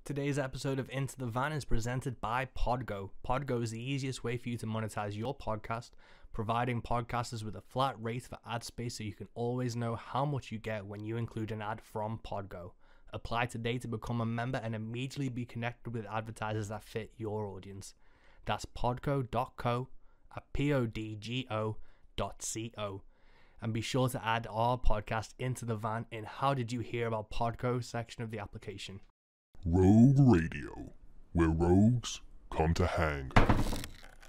Today's episode of Into the Van is presented by Podgo. Podgo is the easiest way for you to monetize your podcast, providing podcasters with a flat rate for ad space so you can always know how much you get when you include an ad from Podgo. Apply today to become a member and immediately be connected with advertisers that fit your audience. That's podgo.co at podgo.co. And be sure to add our podcast Into the Van in How Did You Hear About Podgo section of the application. Rogue Radio, where rogues come to hang.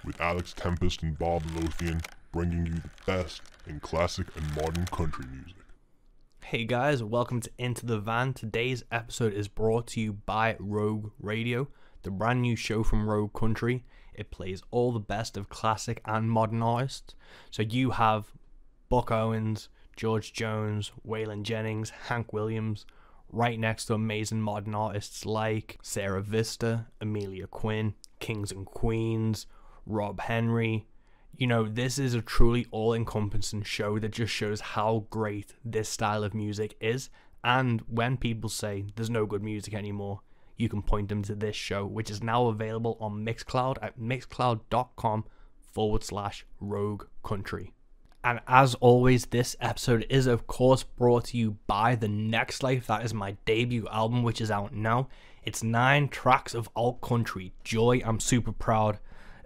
With Alex Tempest and Bob Lothian bringing you the best in classic and modern country music. Hey guys, welcome to Into the Van. Today's episode is brought to you by Rogue Radio, the brand new show from Rogue Country. It plays all the best of classic and modern artists. So you have Buck Owens, George Jones, Waylon Jennings, Hank Williams, right next to amazing modern artists like Sarah Vista, Amelia Quinn, Kings and Queens, Rob Henry. You know, this is a truly all-encompassing show that just shows how great this style of music is. And when people say there's no good music anymore, you can point them to this show, which is now available on Mixcloud at mixcloud.com/Rogue Country. And as always, this episode is of course brought to you by The Next Life. That is my debut album, which is out now. It's 9 tracks of alt country joy. I'm super proud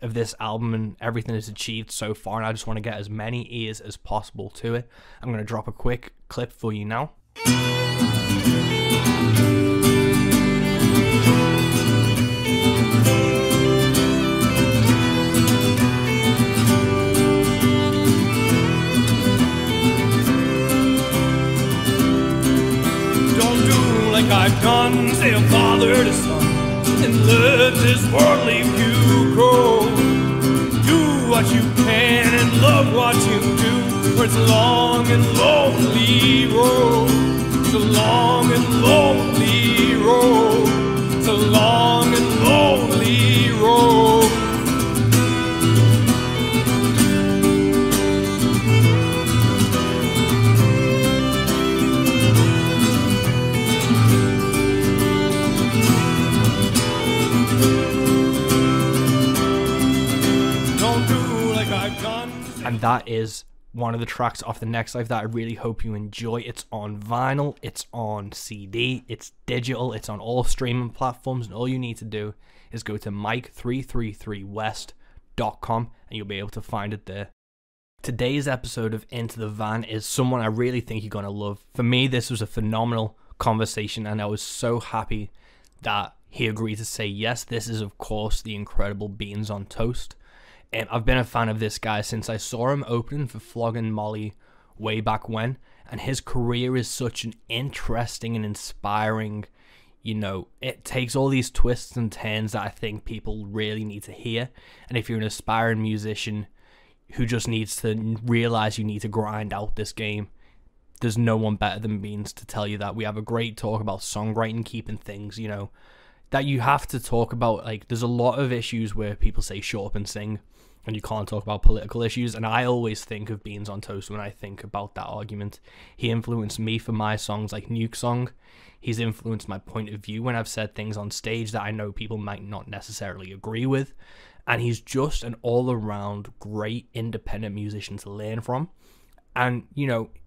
of this album and everything it's achieved so far, and I just want to get as many ears as possible to it. I'm going to drop a quick clip for you now. I've done, say a father to son, and let this worldly view grow. Do what you can and love what you do, for it's a long and lonely road. It's a long and lonely road. It's a long and lonely road. And that is one of the tracks off The Next Life that I really hope you enjoy. It's on vinyl, it's on CD, it's digital, it's on all streaming platforms, and all you need to do is go to mike333west.com and you'll be able to find it there. Today's episode of Into the Van is someone I really think you're going to love. For me, this was a phenomenal conversation, and I was so happy that he agreed to say yes. This is, of course, the incredible Beans on Toast. I've been a fan of this guy since I saw him opening for Flogging Molly way back when, and his career is such an interesting and inspiring, it takes all these twists and turns that I think people really need to hear. And if you're an aspiring musician who just needs to realize you need to grind out this game, there's no one better than Beans to tell you that. We have a great talk about songwriting, keeping things, that you have to talk about. Like, there's a lot of issues where people say shut up and sing, and you can't talk about political issues, and I always think of Beans on Toast when I think about that argument. He influenced me for my songs like Nuke Song. He's influenced my point of view when I've said things on stage that I know people might not necessarily agree with, and he's just an all-around great independent musician to learn from. And,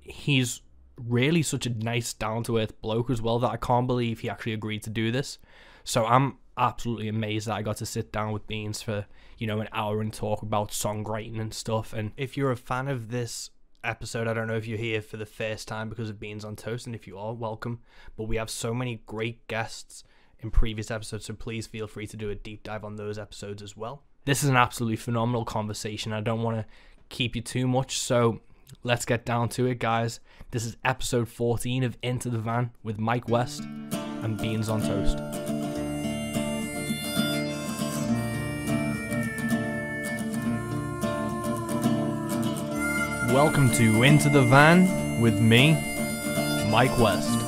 he's really such a nice, down-to-earth bloke as well that I can't believe he actually agreed to do this. So I'm absolutely amazed that I got to sit down with Beans for, an hour and talk about songwriting and stuff. And if you're a fan of this episode, I don't know if you're here for the first time because of Beans on Toast, and if you are, welcome. But we have so many great guests in previous episodes, so please feel free to do a deep dive on those episodes as well. This is an absolutely phenomenal conversation. I don't want to keep you too much, so let's get down to it, guys. This is episode 14 of Into the Van with Mike West and Beans on Toast. Welcome to Into the Van with me, Mike West.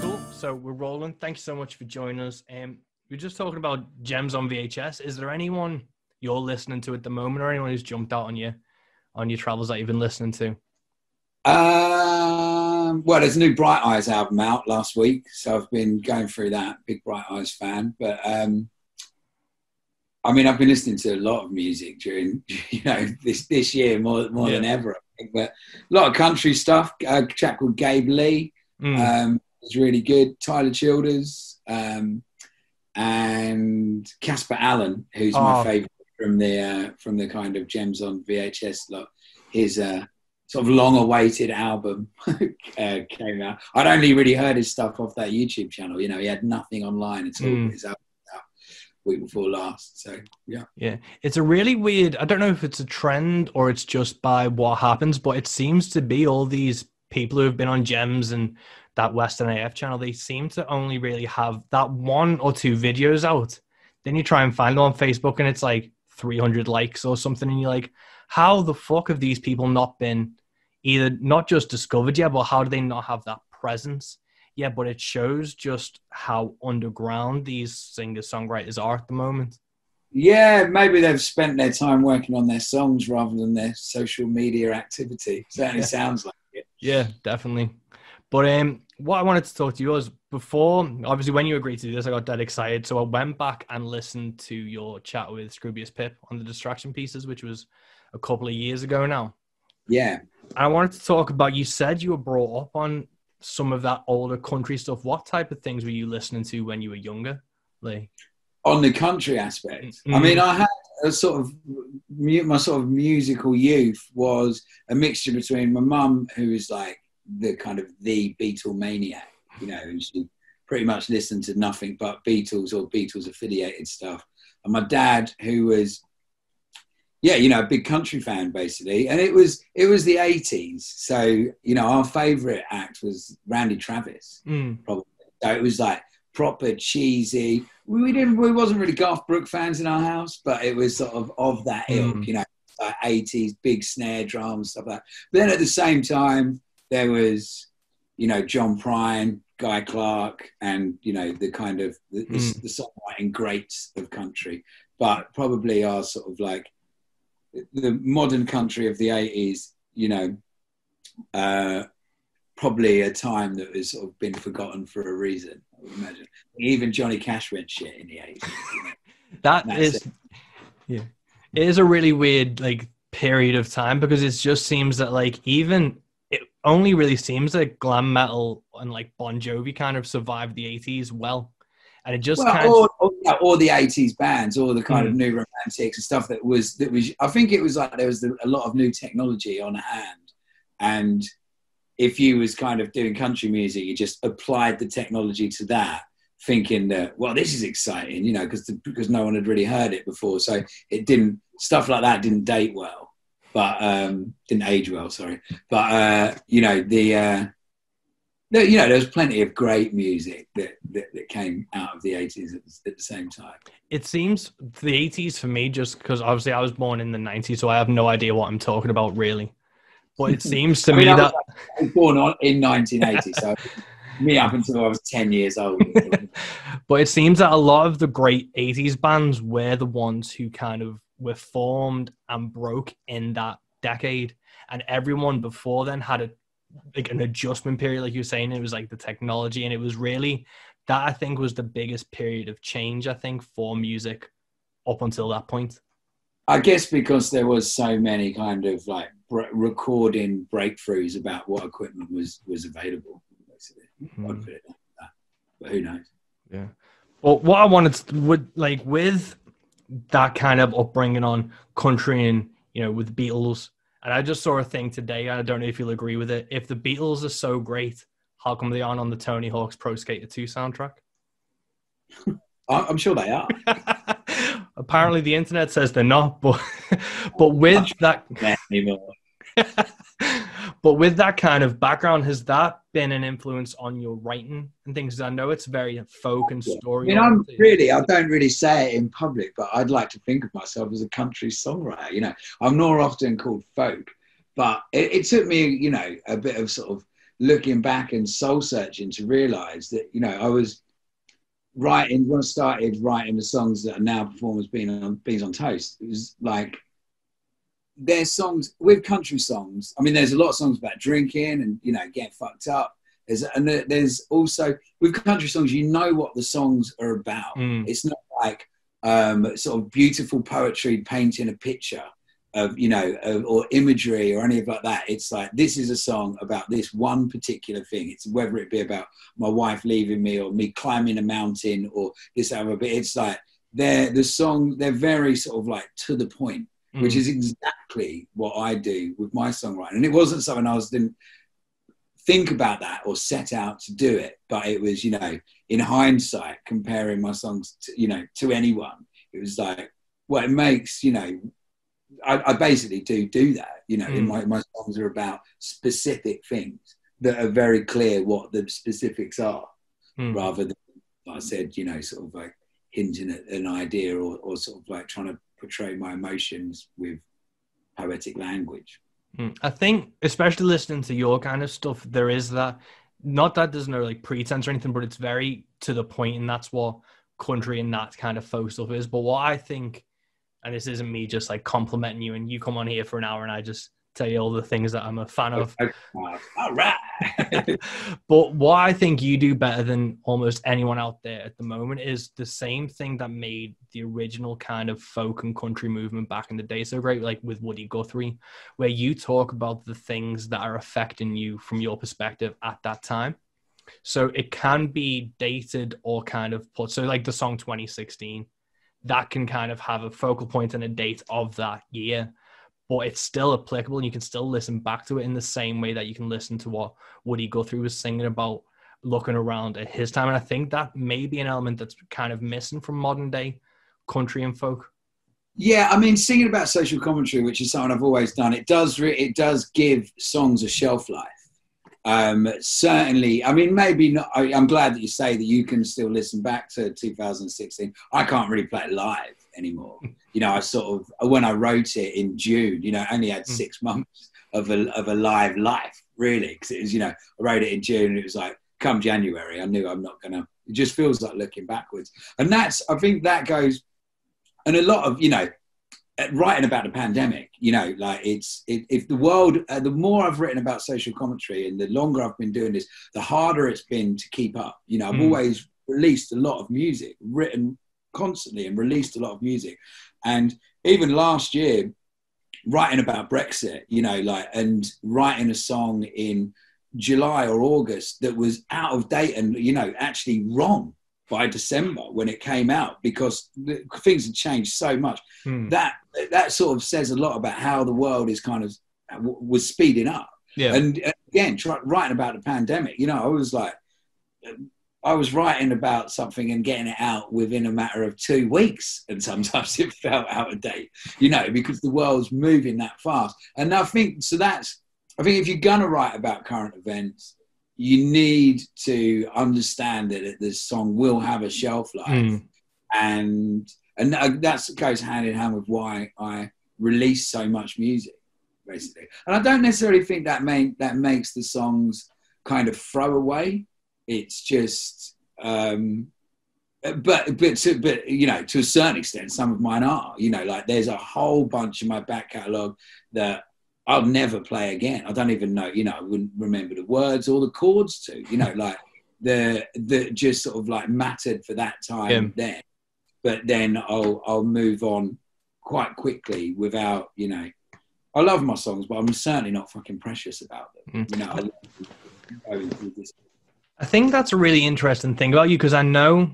Cool, so we're rolling. Thank you so much for joining us. We're just talking about Gems on VHS. Is there anyone you're listening to at the moment, or anyone who's jumped out on your travels that you've been listening to? Well, there's a new Bright Eyes album out last week, so I've been going through that. Big Bright Eyes fan, but I mean, I've been listening to a lot of music during, this year more than ever. I think. But a lot of country stuff. A chap called Gabe Lee was really good. Tyler Childers and Casper Allen, who's my favourite from the kind of Gems on VHS lot. His sort of long-awaited album came out. I'd only really heard his stuff off that YouTube channel. He had nothing online at all. His album was out week before last. So yeah, it's a really weird. I don't know if it's a trend or it's just by what happens, but it seems to be all these people who have been on Gems and that Western AF channel. They seem to only really have that 1 or 2 videos out. Then you try and find them on Facebook, and it's like 300 likes or something, and you're like, how the fuck have these people not been either not just discovered yet, but how do they not have that presence? Yeah, but it shows just how underground these singer-songwriters are at the moment. Yeah, maybe they've spent their time working on their songs rather than their social media activity. Certainly sounds like it. Yeah, definitely. But what I wanted to talk to you was before, obviously when you agreed to do this, I got dead excited. So I went back and listened to your chat with Scroobius Pip on the Distraction Pieces, which was a couple of years ago now. Yeah. And I wanted to talk about, you said you were brought up on some of that older country stuff. What type of things were you listening to when you were younger? Like on the country aspect? I mean, I had my sort of musical youth was a mixture between my mum, who was like the kind of the Beatle maniac, and she pretty much listened to nothing but Beatles or Beatles affiliated stuff. And my dad, who was, a big country fan basically. And it was the 80s. So, our favourite act was Randy Travis, probably. So it was like proper cheesy. We wasn't really Garth Brooks fans in our house, but it was sort of that ilk, like 80s, big snare drums, stuff like that. But then at the same time, there was, John Prine, Guy Clark, and, the kind of the songwriting greats of country. But probably our sort of like the modern country of the 80s, probably a time that has sort of been forgotten for a reason, I would imagine. Even Johnny Cash went shit in the 80s. It is a really weird like period of time, because it just seems that like it only really seems that glam metal and like Bon Jovi kind of survived the 80s well. And it just all the 80s bands, all the kind of new romantics and stuff that was, I think it was like there was a lot of new technology on hand. And if you was kind of doing country music, you just applied the technology to that, thinking that, well, this is exciting, because no one had really heard it before. So stuff like that didn't date well, but didn't age well, sorry. But, there was plenty of great music that came out of the 80s at the same time. It seems the 80s for me, just because obviously I was born in the 90s, so I have no idea what I'm talking about really. But it seems to me that I was born in 1980, so me up until I was 10 years old. But it seems that a lot of the great 80s bands were the ones who kind of were formed and broke in that decade, and everyone before then had an adjustment period, like you were saying. It was like the technology, and it was really that, I think, was the biggest period of change, I think, for music up until that point. I guess because there was so many kind of like recording breakthroughs about what equipment was available. I'd put it like that. But who knows? Yeah. Well, what I wanted to, with that kind of upbringing on country and, with the Beatles, and I just saw a thing today, I don't know if you'll agree with it. If the Beatles are so great, how come they aren't on the Tony Hawk's Pro Skater 2 soundtrack? I'm sure they are. Apparently the internet says they're not, but with that but with that kind of background, has that been an influence on your writing and things? I know it's very folk and story. I don't really say it in public, but I'd like to think of myself as a country songwriter. I'm more often called folk, but it took me, a bit of sort of looking back and soul searching to realize that, I was writing, when I started writing the songs that are now performed as Beans on Toast, it was like there's songs with country songs. I mean, there's a lot of songs about drinking and, you know, getting fucked up. There's also with country songs, you know what the songs are about. It's not like sort of beautiful poetry painting a picture of, you know, or imagery or any of like that. It's like, this is a song about this one particular thing. It's whether it be about my wife leaving me or me climbing a mountain or this other, but it's like they're very sort of like to the point, which is exactly what I do with my songwriting. And it wasn't something didn't think about that or set out to do it, but it was, you know, in hindsight, comparing my songs to, you know, to anyone, it was like, well, it makes, you know, I basically do that, you know, in my songs are about specific things that are very clear what the specifics are, rather than, like I said, you know, sort of like hinting at an idea or sort of like trying to portray my emotions with poetic language. I think, especially listening to your kind of stuff, there is that, not that there's no like pretense or anything, but it's very to the point, and that's what country and that kind of folk stuff is. But what I think, and this isn't me just like complimenting you and you come on here for an hour and I just tell you all the things that I'm a fan of. All right. But what I think you do better than almost anyone out there at the moment is the same thing that made the original kind of folk and country movement back in the day so great, like with Woody Guthrie, where you talk about the things that are affecting you from your perspective at that time. So it can be dated or kind of put, so like the song 2016, that can kind of have a focal point and a date of that year, but it's still applicable and you can still listen back to it in the same way that you can listen to what Woody Guthrie was singing about looking around at his time. And I think that may be an element that's kind of missing from modern day country and folk. Yeah, I mean, singing about social commentary, which is something I've always done, it does give songs a shelf life. Certainly, I mean, maybe not. I'm glad that you say that you can still listen back to 2016. I can't really play it live anymore. You know, I sort of, when I wrote it in June, you know, I only had 6 months of a live life, really. Because it was, you know, I wrote it in June and it was like, come January, I knew I'm not going to, it just feels like looking backwards. And I think that goes, and a lot of, you know, writing about the pandemic, you know, like if the world, the more I've written about social commentary and the longer I've been doing this, the harder it's been to keep up. You know, I've always released a lot of music, written constantly and released a lot of music. And even last year, writing about Brexit, you know, like, and writing a song in July or August that was out of date and, you know, actually wrong by December when it came out, because things had changed so much. That sort of says a lot about how the world is kind of was speeding up. Yeah. And again, writing about the pandemic, you know, I was writing about something and getting it out within a matter of 2 weeks, and sometimes it felt out of date, you know, because the world's moving that fast. And I think if you're gonna write about current events, you need to understand that the song will have a shelf life, and that goes hand in hand with why I release so much music, basically. And I don't necessarily think that makes the songs kind of throwaway. It's just, but you know, to a certain extent, some of mine are. You know, like there's a whole bunch in my back catalogue that I'll never play again. I don't even know, you know, I wouldn't remember the words or the chords to, you know, like the just sort of like mattered for that time then. But then I'll move on quite quickly without, you know, I love my songs, but I'm certainly not fucking precious about them. You know, I think that's a really interesting thing about you, because I know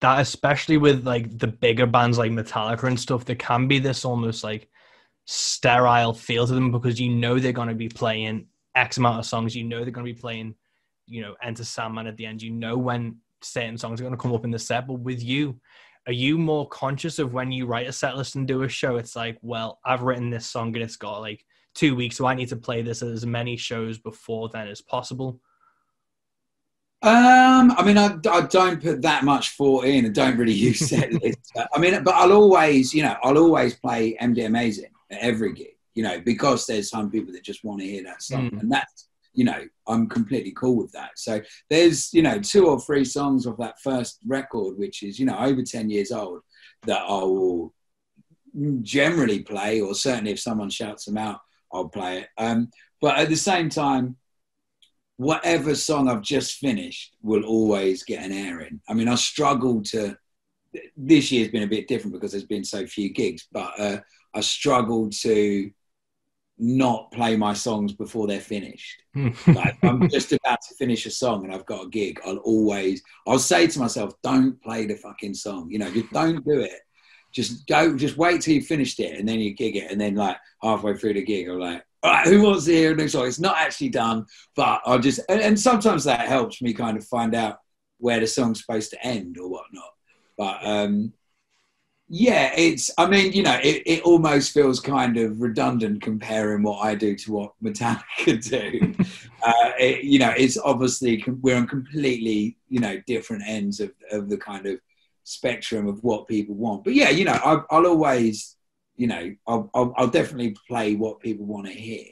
that especially with like the bigger bands like Metallica and stuff, there can be this almost like sterile feel to them, because you know they're going to be playing X amount of songs, you know they're going to be playing, you know, Enter Sandman at the end, you know when certain songs are going to come up in the set. But with you, are you more conscious of when you write a set list and do a show, it's like, well, I've written this song and it's got like 2 weeks, so I need to play this at as many shows before then as possible? I mean, I don't put that much thought in. I don't really use set lists. I mean, but I'll always play MD Amazing at every gig, you know, because there's some people that just want to hear that song, and that's, you know, I'm completely cool with that. So there's, you know, 2 or 3 songs of that first record, which is, you know, over 10 years old, that I will generally play, or certainly if someone shouts them out, I'll play it. But at the same time, whatever song I've just finished will always get an airing. I mean, I struggle to, this year's been a bit different because there's been so few gigs, but I struggle to not play my songs before they're finished. Like, I'm just about to finish a song and I've got a gig, I'll say to myself, don't play the fucking song, you know, just don't do it. Just wait till you finished it and then you gig it. And then like halfway through the gig, I'm like, all right, who wants to hear a new song? It's not actually done, but I'll just, and sometimes that helps me kind of find out where the song's supposed to end or whatnot. But yeah, I mean, you know, it almost feels kind of redundant comparing what I do to what Metallica do. You know, it's obviously, we're on completely, you know, different ends of the kind of spectrum of what people want. But yeah, you know, I'll always, you know, I'll definitely play what people want to hear,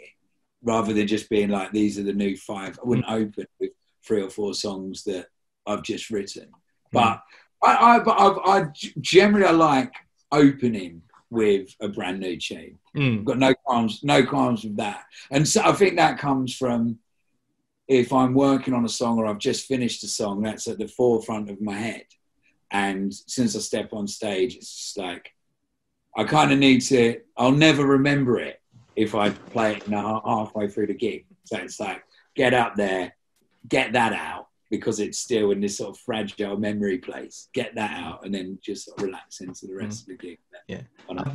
rather than just being like, these are the new 5. I wouldn't open with 3 or 4 songs that I've just written. But I generally like opening with a brand new tune. I've got no qualms with that. And so I think that comes from, if I'm working on a song or I've just finished a song, that's at the forefront of my head. And since I step on stage, it's just like, I kind of need to, I'll never remember it if I play it halfway through the gig. So it's like, get up there, get that out, because it's still in this sort of fragile memory place. Get that out and then just sort of relax into the rest of the gig. Yeah. I've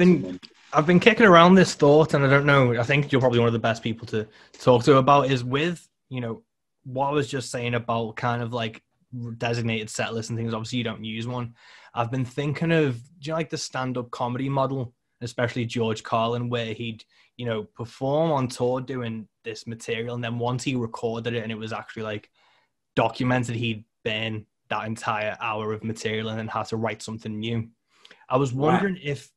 been kicking around this thought, and I don't know, I think you're probably one of the best people to talk to about, is with, you know, what I was just saying about kind of like designated set lists and things. Obviously you don't use one. I've been thinking of, do you know, like the stand-up comedy model, especially George Carlin, where he'd, you know, perform on tour doing this material, and then once he recorded it and it was actually like documented, he'd burn that entire hour of material and then had to write something new. I was wondering if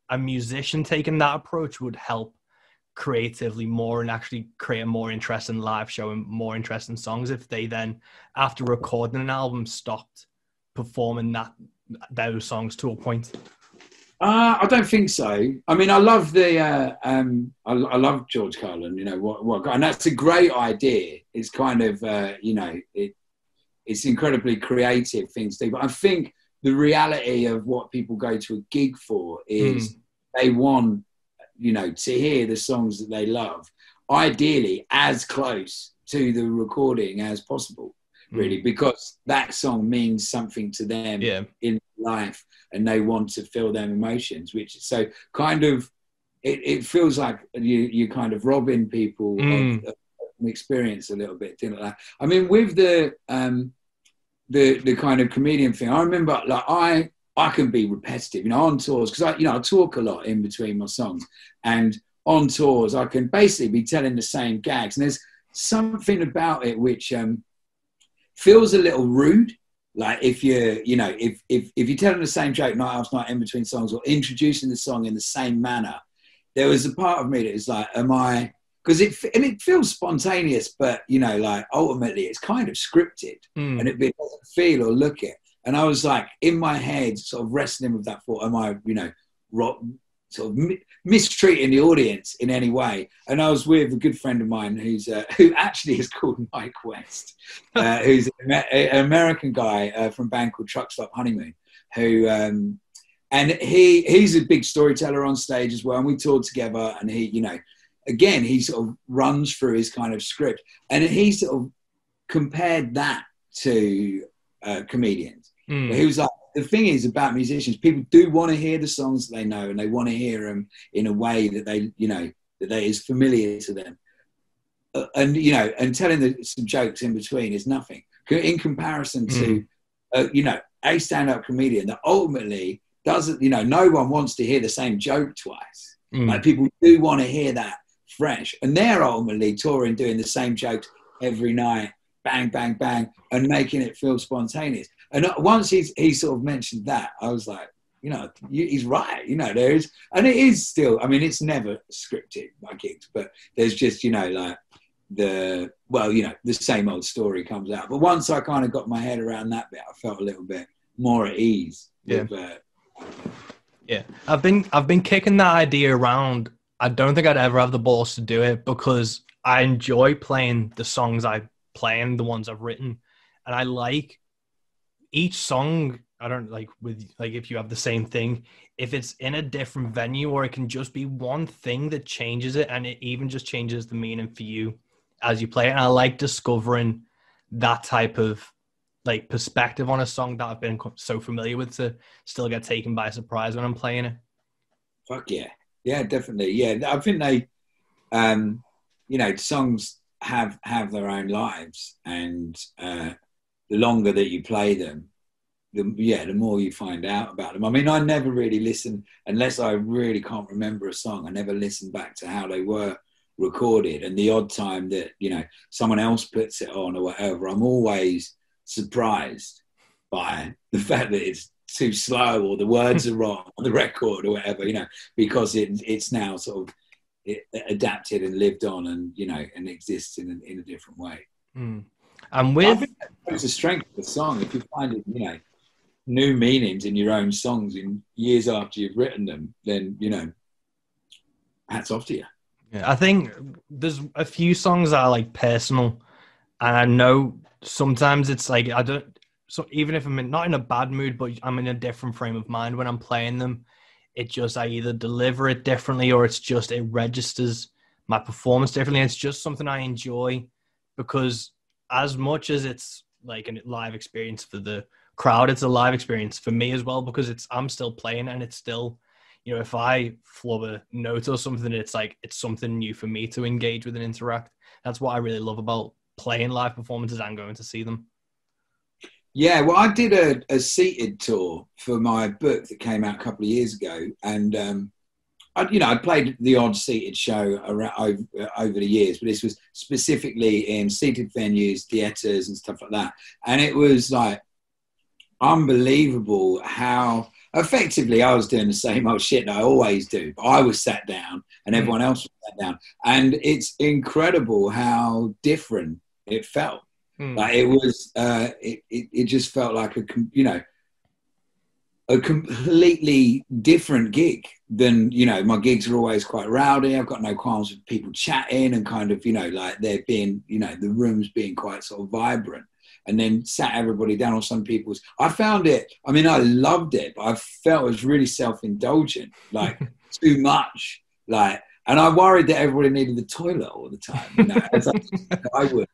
a musician taking that approach would help creatively more and actually create a more interesting live show and more interesting songs, if they then, after recording an album, stopped performing those songs to a point. I don't think so. I mean, I love I love George Carlin, you know, and that's a great idea. It's kind of, you know, it's incredibly creative things to do. But I think the reality of what people go to a gig for is they want, you know, to hear the songs that they love, ideally as close to the recording as possible, really, because that song means something to them in life, and they want to feel them emotions, which, so kind of, it feels like you kind of robbing people of an experience a little bit, didn't it? I mean, with the kind of comedian thing, I remember, like, I can be repetitive, you know, on tours, because I talk a lot in between my songs, and on tours I can basically be telling the same gags, and there's something about it which feels a little rude. Like if you're telling the same joke night after night in between songs, or introducing the song in the same manner, there was a part of me that was like, because it feels spontaneous, but, you know, like ultimately it's kind of scripted, and it doesn't feel or look it. And I was like, in my head, sort of wrestling with that thought, am I, you know, sort of mistreating the audience in any way? And I was with a good friend of mine who actually is called Mike West, who's an American guy from a band called Truck Stop Honeymoon, who, and he's a big storyteller on stage as well. And we toured together, and he, you know, again, he sort of runs through his kind of script, and he sort of compared that to comedians. He was like, the thing is about musicians, people do want to hear the songs that they know, and they want to hear them in a way that they, you know, that is familiar to them. And, you know, and telling some jokes in between is nothing in comparison to, you know, a stand-up comedian that ultimately doesn't, you know, no one wants to hear the same joke twice. Like, people do want to hear that fresh, and they're ultimately touring, doing the same jokes every night, bang, bang, bang, and making it feel spontaneous. And once he sort of mentioned that, I was like, you know, he's right. You know, there is, and it is still, I mean, it's never scripted, my gigs, but there's just, you know, like the same old story comes out. But once I kind of got my head around that bit, I felt a little bit more at ease. Yeah. Yeah, I've been kicking that idea around. I don't think I'd ever have the balls to do it because I enjoy playing the songs I play and the ones I've written, and I like each song. I don't like with like if you have the same thing, if it's in a different venue, or it can just be one thing that changes it, and it even just changes the meaning for you as you play it. And I like discovering that type of like perspective on a song that I've been so familiar with to still get taken by surprise when I'm playing it. Fuck yeah. Yeah, definitely. Yeah, I think they, songs have their own lives, and the longer that you play them, the more you find out about them. I mean, I never really listen, unless I really can't remember a song, I never listen back to how they were recorded. And the odd time that, someone else puts it on or whatever, I'm always surprised by the fact that it's too slow or the words are wrong on the record or whatever, because it's now sort of adapted and lived on and, and exists in a different way. Mm. And with... I think that's the strength of the song. If you find it, new meanings in your own songs in years after you've written them, then, hats off to you. Yeah, I think there's a few songs that are like personal, and I know sometimes it's like so even if I'm not in a bad mood, but I'm in a different frame of mind when I'm playing them, I either deliver it differently or it registers my performance differently. It's just something I enjoy because as much as it's like a live experience for the crowd, it's a live experience for me as well, because I'm still playing, and it's still, if I flub a note or something, it's something new for me to engage with and interact. That's what I really love about playing live performances and going to see them. Yeah, well, I did a seated tour for my book that came out a couple of years ago, and I played the odd seated show over the years, but this was specifically in seated venues, theatres and stuff like that. And it was like unbelievable how effectively I was doing the same old shit that I always do, but I was sat down and everyone else was sat down. And it's incredible how different it felt. Like it was, it just felt like a completely different gig than, my gigs are always quite rowdy. I've got no qualms with people chatting and kind of, like there being, the rooms being quite sort of vibrant, and then sat everybody down on some people's. I found it, I mean, I loved it, but I felt it was really self-indulgent, like too much, like, and I worried that everybody needed the toilet all the time, as I would,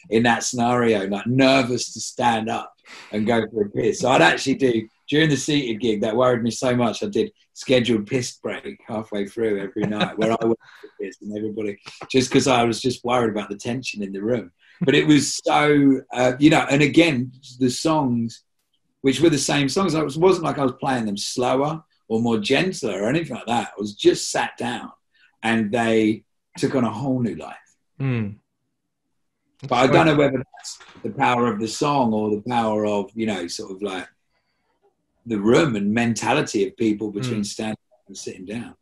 in that scenario, like nervous to stand up and go for a piss. So I'd actually do, during the seated gig, that worried me so much, I did scheduled piss break halfway through every night where I went to piss and everybody, just because I was just worried about the tension in the room. But it was so, and again, the songs, which were the same songs, it wasn't like I was playing them slower or more gentler or anything like that. I was just sat down and they took on a whole new life. But I don't know whether that's the power of the song or the power of, sort of like the room and mentality of people between standing up and sitting down.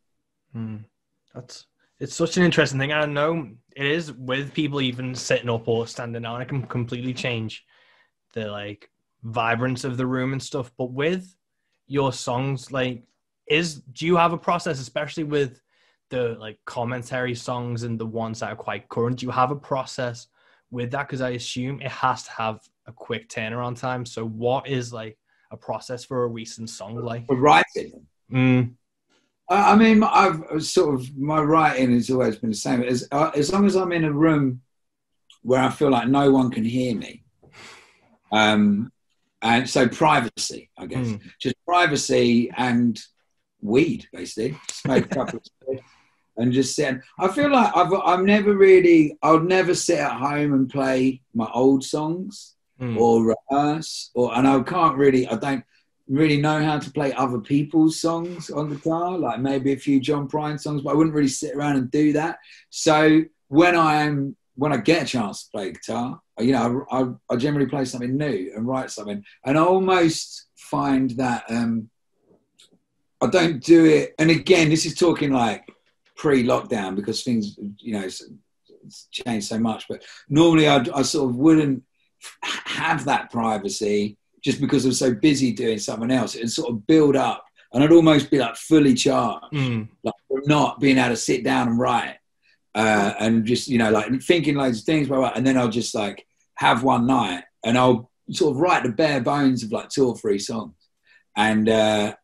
It's such an interesting thing. I know it is with people even sitting up or standing down. It can completely change the like vibrance of the room and stuff. But with your songs, like, do you have a process, especially with the like commentary songs and the ones that are quite current? Do you have a process with that? Because I assume it has to have a quick turnaround time. So what is like a process for a recent song like? For writing? I mean, my writing has always been the same. As long as I'm in a room where I feel like no one can hear me, and so privacy, I guess, just privacy and weed, basically. Smoke a couple of cigarettes and just sit. I feel like I would never sit at home and play my old songs or rehearse, and I don't really know how to play other people's songs on guitar, like maybe a few John Prine songs, but I wouldn't really sit around and do that. So when I get a chance to play guitar, I generally play something new and write something, and I almost find that I don't do it. And again, this is talking like pre-lockdown, because things, it's changed so much, but normally I sort of wouldn't have that privacy just because I'm so busy doing something else. It sort of build up and I'd almost be like fully charged, Mm. like from not being able to sit down and write, and just, you know, like thinking loads of things, blah, blah, and then I'll just like have one night and I'll sort of write the bare bones of like 2 or 3 songs, and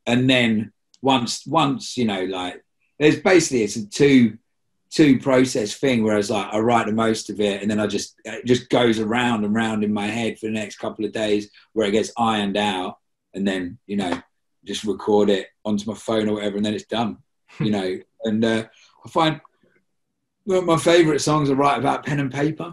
then once you know, like there's basically, it's a two process thing, whereas like I write the most of it and then it just goes around and round in my head for the next couple of days where it gets ironed out, and then, you know, just record it onto my phone or whatever, and then it's done, you know. And I find one of my favorite songs I write about pen and paper.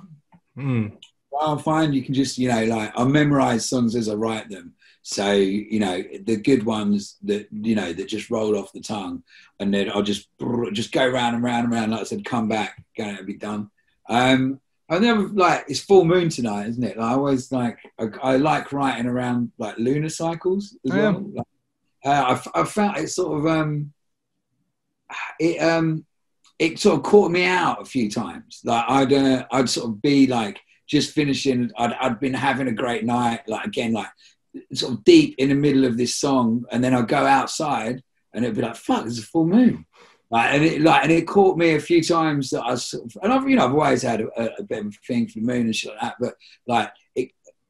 I find you can just, you know, like I memorize songs as I write them. So, you know, the good ones that, you know, that just roll off the tongue, and then I'll just go round and round and round. Like I said, come back, going to be done. I never, like, it's full moon tonight, isn't it? Like, I always like, I like writing around like lunar cycles as well. Like, I found it sort of, it sort of caught me out a few times. Like I'd sort of be like just finishing. I'd been having a great night, like again, like sort of deep in the middle of this song, and then I'd go outside and it'd be like, fuck, there's a full moon. And it caught me a few times that I sort of, and I've always had a bit of a thing for the moon and shit like that, but like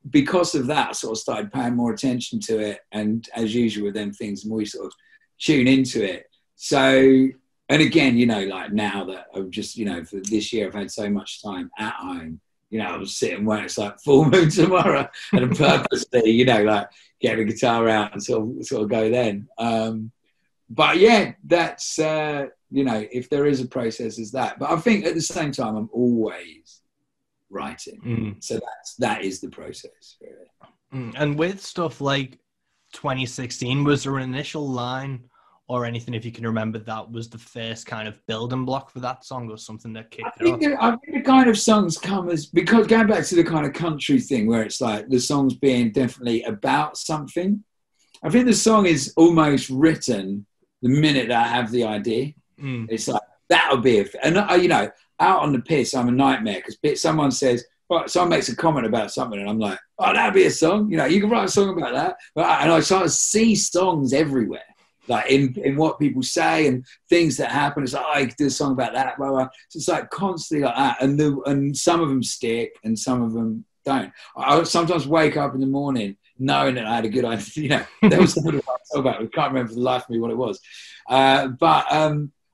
because of that, I sort of started paying more attention to it, and as usual with them things, the more you sort of tune into it. So, and again, you know, like now that I've just, you know, for this year I've had so much time at home, you know, I was sitting where it's like full moon tomorrow, and purposely, you know, like get the guitar out and sort of go then. But yeah, that's, you know, if there is a process, is that. But I think at the same time, I'm always writing. So that is the process, really. And with stuff like 2016, was there an initial line or anything, if you can remember, that was the first kind of building block for that song, or something that kicked it off? I think the kind of songs come as, because going back to the kind of country thing where it's like the songs being definitely about something, I think the song is almost written the minute that I have the idea. It's like, that'll be and you know, out on the piss, I'm a nightmare, because someone says, well, someone makes a comment about something and I'm like, oh, that'll be a song, you know, you can write a song about that. And I sort of see songs everywhere, like in what people say and things that happen. It's like, oh, I could do a song about that, blah, blah. So it's like constantly like that, and some of them stick and some of them don't. I sometimes wake up in the morning knowing that I had a good idea, you know, there was something I talk about. I can't remember for the life of me what it was. But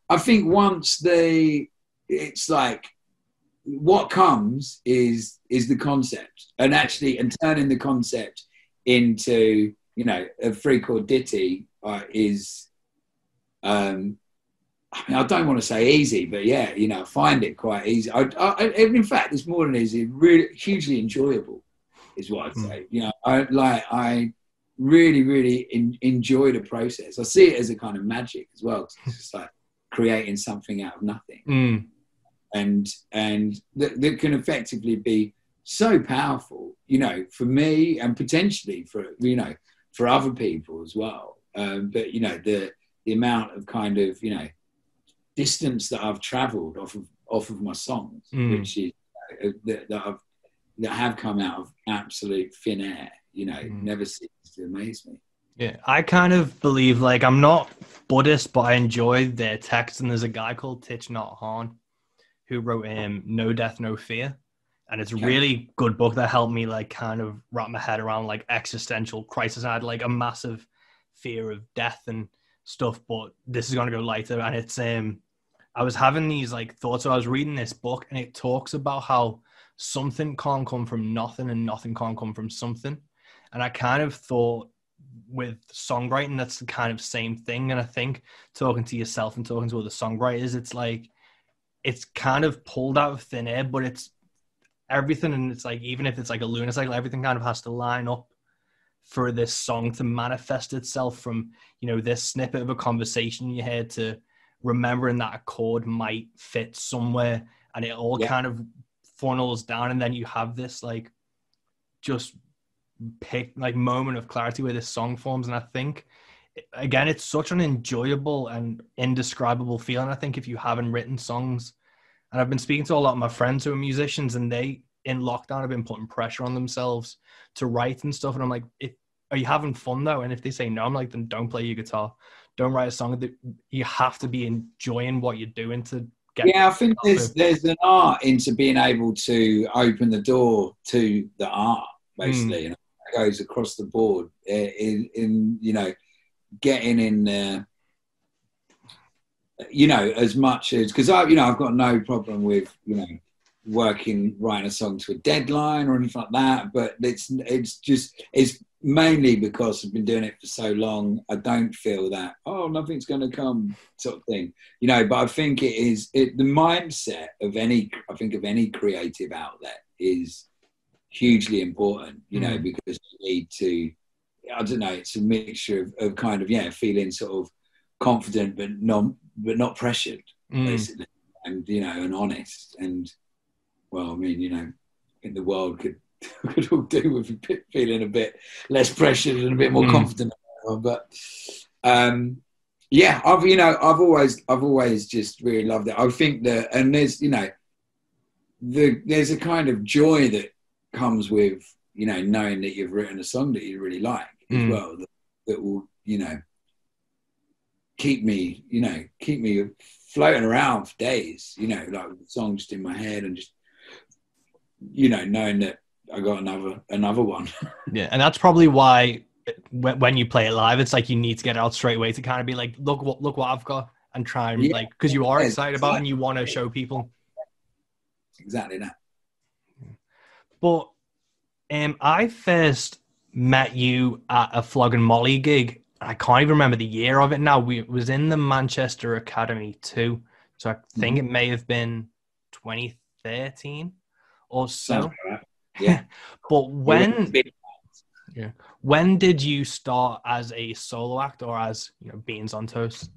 I think once it's like, what comes is the concept, and actually, and turning the concept into, you know, a free chord ditty is, I mean, I don't want to say easy, but yeah, you know, I find it quite easy. In fact, it's more than easy, really hugely enjoyable, is what I'd say. You know, I really, really enjoy the process. I see it as a kind of magic as well. It's just like creating something out of nothing. And that can effectively be so powerful, you know, for me and potentially for, you know, for other people as well. But, you know, the amount of kind of, you know, distance that I've traveled off of my songs, which is that have come out of absolute thin air, you know, never ceases to amaze me. Yeah, I kind of believe, like, I'm not Buddhist, but I enjoy their text. And there's a guy called Thich Nhat Hanh who wrote No Death, No Fear. And it's a really good book that helped me, like, kind of wrap my head around, like, existential crisis. I had, like, a massive fear of death and stuff, but this is going to go lighter. And it's, I was having these, like, thoughts. So I was reading this book, and it talks about how something can't come from nothing and nothing can't come from something. And I kind of thought with songwriting, that's the kind of same thing. And I think talking to yourself and talking to other songwriters, it's like, it's kind of pulled out of thin air, but it's everything. And it's like, even if it's like a lunar cycle, everything kind of has to line up for this song to manifest itself, from, you know, this snippet of a conversation you had to remembering that a chord might fit somewhere, and it all kind of funnels down. And then you have this, like, just moment of clarity where this song forms. And I think, again, it's such an enjoyable and indescribable feeling. I think if you haven't written songs, and I've been speaking to a lot of my friends who are musicians, and they in lockdown have been putting pressure on themselves to write and stuff. And I'm like, are you having fun though? And if they say no, I'm like, then don't play your guitar. Don't write a song. You have to be enjoying what you're doing to get. Yeah, I think there's an art into being able to open the door to the art, basically. You know, it goes across the board in you know, getting in there. You know, as much as, because I've got no problem with, you know, writing a song to a deadline or anything like that, but it's mainly because I've been doing it for so long. I don't feel that, oh, nothing's going to come sort of thing, you know. But I think the mindset of any creative outlet is hugely important, you know, because you need to, I don't know, it's a mixture of kind of, yeah, feeling sort of confident but not pressured, basically, and, you know, and honest. And, well, I mean, you know, I think the world could all do with feeling a bit less pressured and a bit more confident. But yeah, I've always just really loved it. I think that, and there's, you know, there's a kind of joy that comes with, you know, knowing that you've written a song that you really like as well, that will, you know, keep me floating around for days, you know, like with the song just in my head, and just, you know, knowing that I got another one. Yeah, and that's probably why when you play it live, it's like you need to get it out straight away to kind of be like, look what I've got, and try and like, because you are excited about it and you want to show people. Exactly that. But I first met you at a Flog and Molly gig. I can't even remember the year of it now. It was in the Manchester Academy too. So I think it may have been 2013 or so. Yeah. But when did you start as a solo act, or as, you know, Beans on Toast?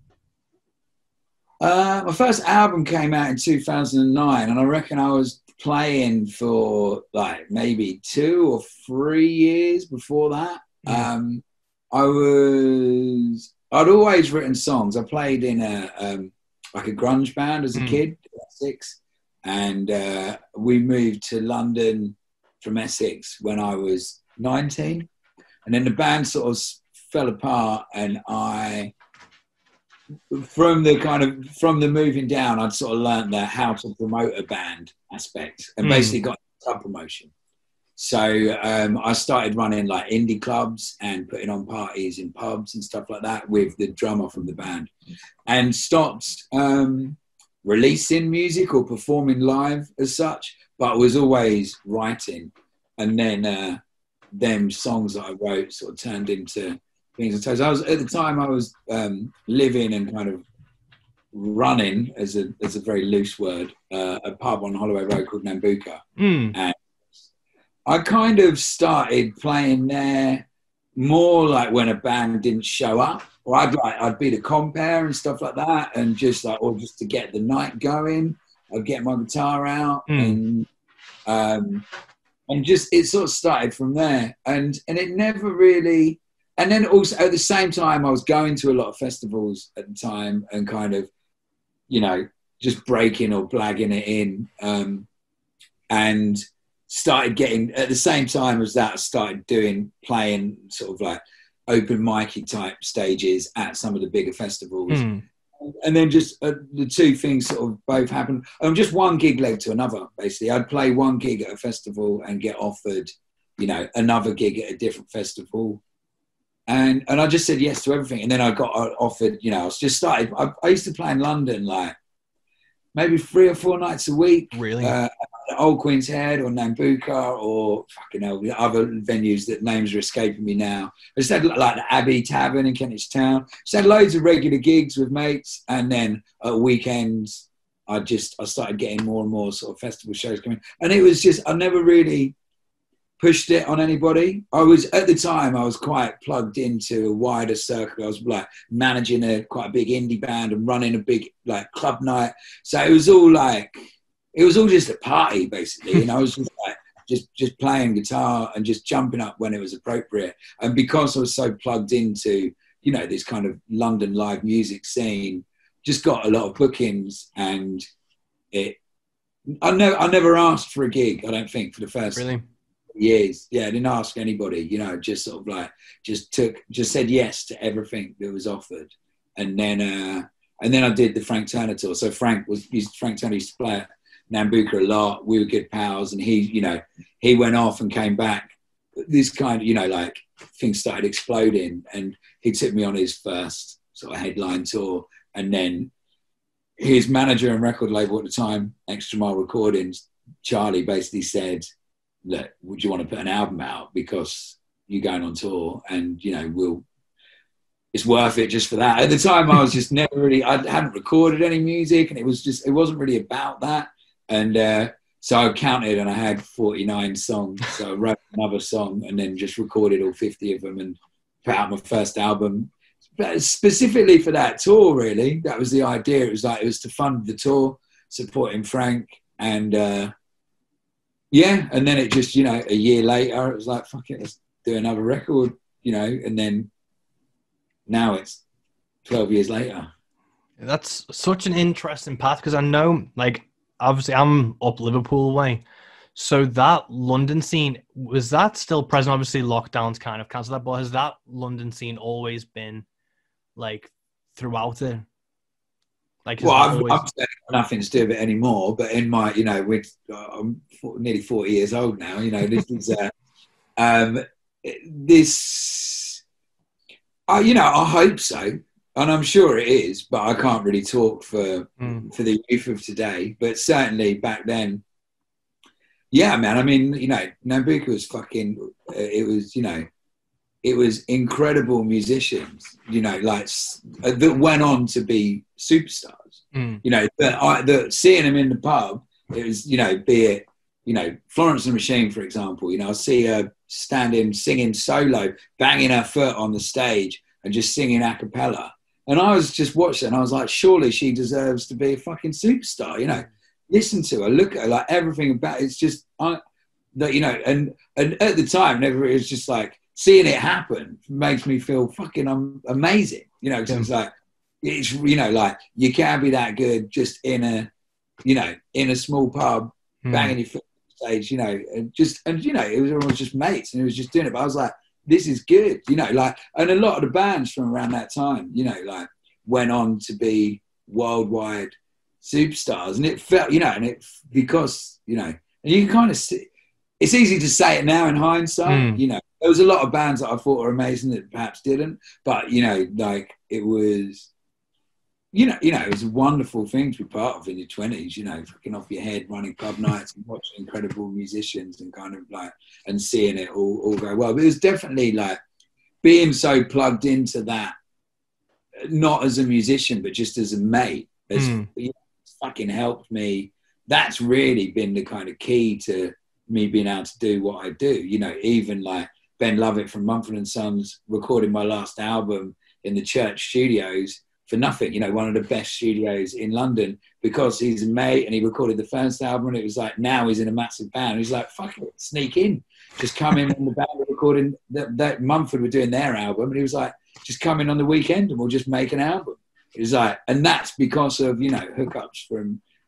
My first album came out in 2009, and I reckon I was playing for like maybe 2 or 3 years before that. I'd always written songs. I played in a grunge band as a kid, 6, and we moved to London from Essex when I was 19, and then the band sort of fell apart, and from the moving down, I'd sort of learned that how to promote a band aspect, and basically got club promotion. So I started running like indie clubs and putting on parties in pubs and stuff like that with the drummer from the band, and stopped releasing music or performing live as such, but was always writing. And then them songs that I wrote sort of turned into Beans on Toast. At the time I was living and kind of running, as a very loose word, a pub on Holloway Road called Nambucca. And I kind of started playing there more like when a band didn't show up, or I'd be the compere and stuff like that, and just to get the night going, I'd get my guitar out, and just, it sort of started from there, and it never really. And then also at the same time, I was going to a lot of festivals at the time, and kind of, you know, just breaking or blagging it in, and started getting, at the same time as that, I started playing sort of like open micy type stages at some of the bigger festivals. And then just the two things sort of both happened. Just one gig led to another, basically. I'd play one gig at a festival and get offered, you know, another gig at a different festival. And I just said yes to everything. And then I got offered, you know, I used to play in London like maybe 3 or 4 nights a week. Really? Old Queen's Head or Nambucca or fucking hell, other venues that names are escaping me now. I just had like the Abbey Tavern in Kentish Town. Just had loads of regular gigs with mates, and then at weekends I started getting more and more sort of festival shows coming. And it was just, I never really pushed it on anybody. At the time I was quite plugged into a wider circle. I was like managing quite a big indie band and running a big like club night. So it was all just a party, basically. And I was just like, just playing guitar and just jumping up when it was appropriate. And because I was so plugged into, you know, this kind of London live music scene, just got a lot of bookings. And I never asked for a gig, I don't think, for the first years. Yeah, I didn't ask anybody, you know, just sort of like, just said yes to everything that was offered. And then I did the Frank Turner tour. So Frank Turner used to play at Nambucca a lot. We were good pals, and he went off and came back. This kind of, you know, like things started exploding, and he took me on his first sort of headline tour. And then his manager and record label at the time, Extra Mile Recordings, Charlie, basically said, look, would you want to put an album out because you're going on tour, and, you know, it's worth it just for that. At the time, I was just I hadn't recorded any music, and it wasn't really about that. And so I counted, and I had 49 songs. So I wrote another song and then just recorded all 50 of them and put out my first album. But specifically for that tour, really, that was the idea. It was to fund the tour, supporting Frank. And yeah, and then it just, you know, a year later, it was like, fuck it, let's do another record, you know, and then now it's 12 years later. That's such an interesting path, because I know, like, obviously I'm up Liverpool way. So that London scene, was that still present? Obviously lockdowns kind of cancelled that, but has that London scene always been like throughout it? Like, well, I've nothing to do with it anymore, but in my, you know, I'm nearly 40 years old now, you know, this is, you know, I hope so. And I'm sure it is, but I can't really talk for the youth of today. But certainly back then, yeah, man. I mean, you know, Nambucca was it was incredible musicians, you know, like that went on to be superstars. You know, that seeing them in the pub, it was, you know, be it, you know, Florence and the Machine, for example. You know, I see her standing, singing solo, banging her foot on the stage and just singing a cappella. And I was just watching, and I was like, surely she deserves to be a fucking superstar, you know. Listen to her, look at her, like everything about it's just, you know, and at the time, it was just like, seeing it happen makes me feel fucking amazing, you know, because it's like, it's, you know, like you can't be that good just in a small pub, banging your foot on stage, you know, and you know, it was just mates, and it was just doing it. But I was like, this is good, you know, like, and a lot of the bands from around that time, you know, like went on to be worldwide superstars, and it felt, you know, because, you know, and you can kind of see, it's easy to say it now in hindsight, you know, there was a lot of bands that I thought were amazing that perhaps didn't, but, you know, like it was, you know, it was a wonderful thing to be part of in your 20s, you know, fucking off your head, running pub nights and watching incredible musicians and kind of like, and seeing it all go well. But it was definitely like being so plugged into that, not as a musician, but just as a mate, you know, fucking helped me. That's really been the kind of key to me being able to do what I do. You know, even like Ben Lovett from Mumford & Sons recording my last album in the Church Studios for nothing, you know, one of the best studios in London, because he's a mate and he recorded the first album, and it was like, now he's in a massive band. He's like, fuck it, sneak in. Just come in on the band recording, that Mumford were doing their album, and he was like, just come in on the weekend and we'll just make an album. It was like, and that's because of, you know, hookups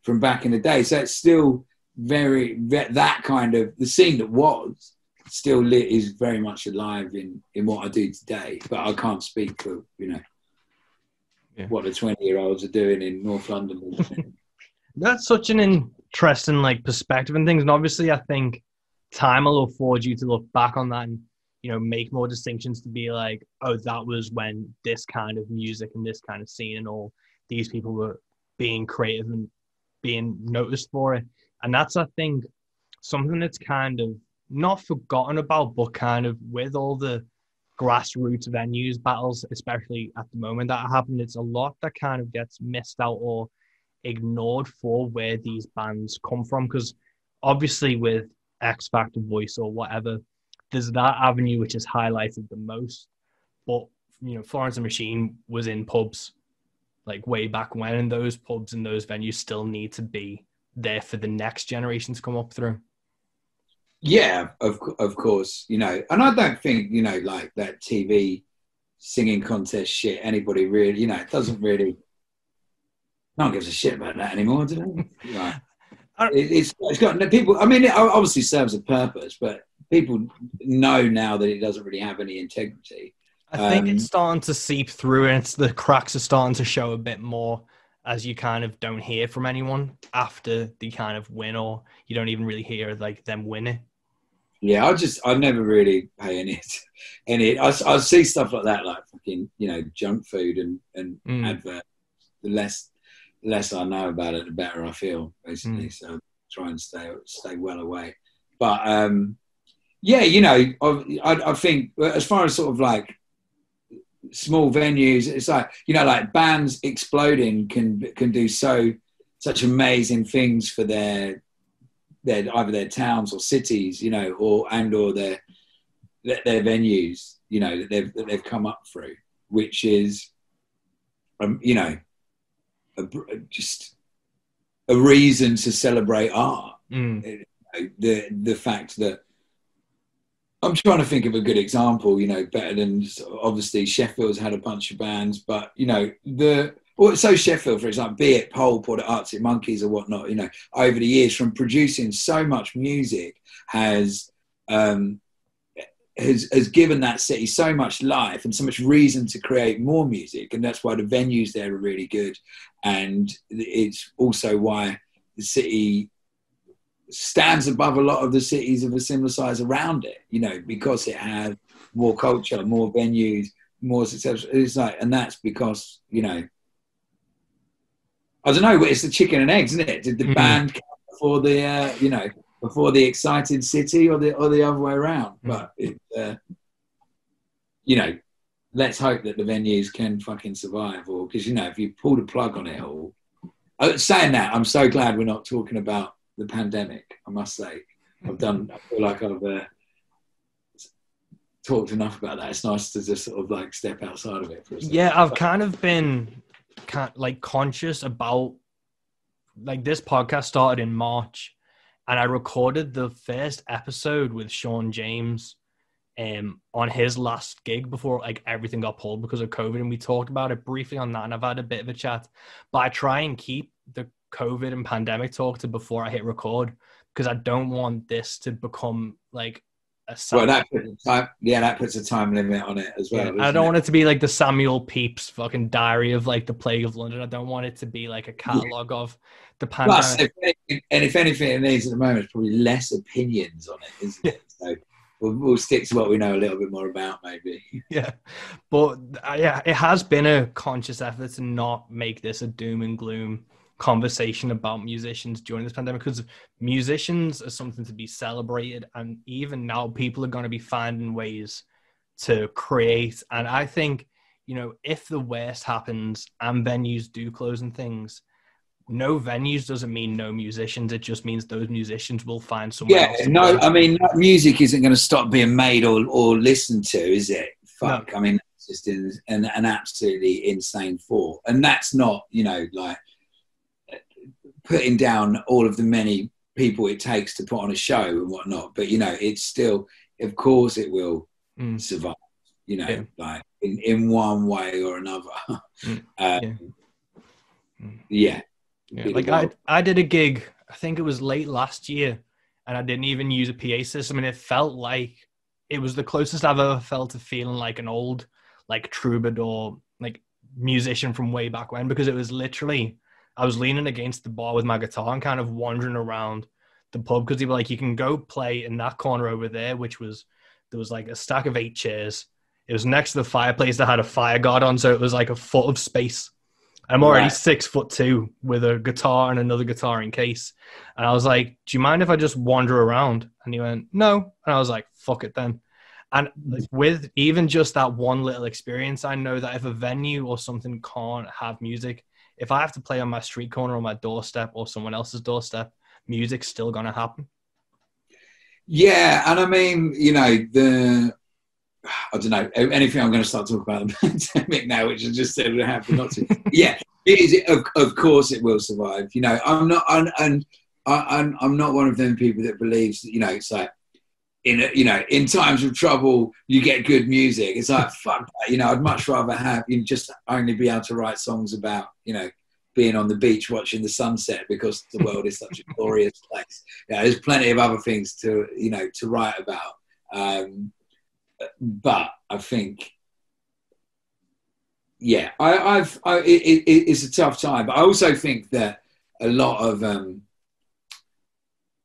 from back in the day. So it's still that kind of, the scene that was still lit is very much alive in what I do today. But I can't speak for, you know, what the 20-year-olds are doing in North London. That's such an interesting like perspective and things. And obviously I think time will afford you to look back on that and, you know, make more distinctions to be like, oh, that was when this kind of music and this kind of scene and all these people were being creative and being noticed for it. And that's, I think, something that's kind of not forgotten about, but kind of with all the grassroots venues battles, especially at the moment that happened, it's a lot that kind of gets missed out or ignored for where these bands come from. Because obviously with X Factor, Voice or whatever, there's that avenue which is highlighted the most. But, you know, Florence and Machine was in pubs like way back when, and those pubs and those venues still need to be there for the next generation to come up through. Yeah, of course, you know, and I don't think, you know, like that TV singing contest shit, anybody really, you know, it doesn't really, no one gives a shit about that anymore, do they? Like, it's got people, I mean, it obviously serves a purpose, but people know now that it doesn't really have any integrity. I think it's starting to seep through, and the cracks are starting to show a bit more as you kind of don't hear from anyone after they kind of win, or you don't even really hear like them winning. Yeah, I never really pay any. I see stuff like that, like fucking, junk food and advert. The less I know about it, the better I feel, basically. So try and stay well away. But I think as far as sort of like small venues, it's like, like bands exploding can do such amazing things for their either their towns or cities, or their venues, that they've come up through, which is, just a reason to celebrate art. The fact that I'm trying to think of a good example, better than, obviously Sheffield's had a bunch of bands, but so Sheffield, for example, be it Pulp or the Arctic Monkeys or whatnot, over the years, from producing so much music, has given that city so much life and so much reason to create more music, and that's why the venues there are really good, and it's also why the city stands above a lot of the cities of a similar size around it, because it has more culture, more venues, more success. It's like, and that's because, I don't know, it's the chicken and eggs, isn't it? Did the band come before the, before the excited city, or the other way around? But let's hope that the venues can fucking survive, or because if you pull the plug on it all. Saying that, I'm so glad we're not talking about the pandemic. I must say, I feel like I've talked enough about that. It's nice to just sort of like step outside of it for a second. Yeah, I've kind of been conscious about, like, this podcast started in March, and I recorded the first episode with Sean James on his last gig before like everything got pulled because of COVID, and we talked about it briefly on that, and I've had a bit of a chat, but I try and keep the COVID and pandemic talk to before I hit record, because I don't want this to become like a that puts a time limit on it as well. I don't want it to be like the Samuel Pepys fucking diary of like the Plague of London. I don't want it to be like a catalogue of the pandemic. Plus, if anything it needs at the moment, it's probably less opinions on it, isn't it? So we'll stick to what we know a little bit more about, maybe. Yeah, but it has been a conscious effort to not make this a doom and gloom conversation about musicians during this pandemic, because musicians are something to be celebrated, and even now people are going to be finding ways to create. And I think, if the worst happens and venues do close and things, no venues doesn't mean no musicians. It just means those musicians will find someone else. I mean, music isn't going to stop being made or listened to, is it? Fuck. No. I mean, it's just an absolutely insane thought. And that's not, like putting down all of the many people it takes to put on a show and whatnot. But, it's still, of course it will survive, like in one way or another. Like I did a gig, I think it was late last year, and I didn't even use a PA system, and it felt like it was the closest I've ever felt to feeling like an old like troubadour, like musician from way back when, because it was literally, I was leaning against the bar with my guitar and kind of wandering around the pub, because they were like, you can go play in that corner over there, there was like a stack of 8 chairs. It was next to the fireplace that had a fire guard on, so it was like a foot of space. I'm already 6'2" with a guitar and another guitar in case. And I was like, do you mind if I just wander around? And he went, no. And I was like, fuck it then. And with even just that one little experience, I know that if a venue or something can't have music, if I have to play on my street corner or my doorstep or someone else's doorstep, music's still going to happen. Yeah. And I mean, I don't know, anything I'm going to start talking about the pandemic now, which I just said would happen not to. Yeah, of course it will survive. I'm not one of them people that believes, it's like, in times of trouble, you get good music. It's like, fuck that. I'd much rather have, just only be able to write songs about, being on the beach watching the sunset, because the world is such a glorious place. There's plenty of other things to write about. But I think, yeah, it's a tough time. But I also think that a lot of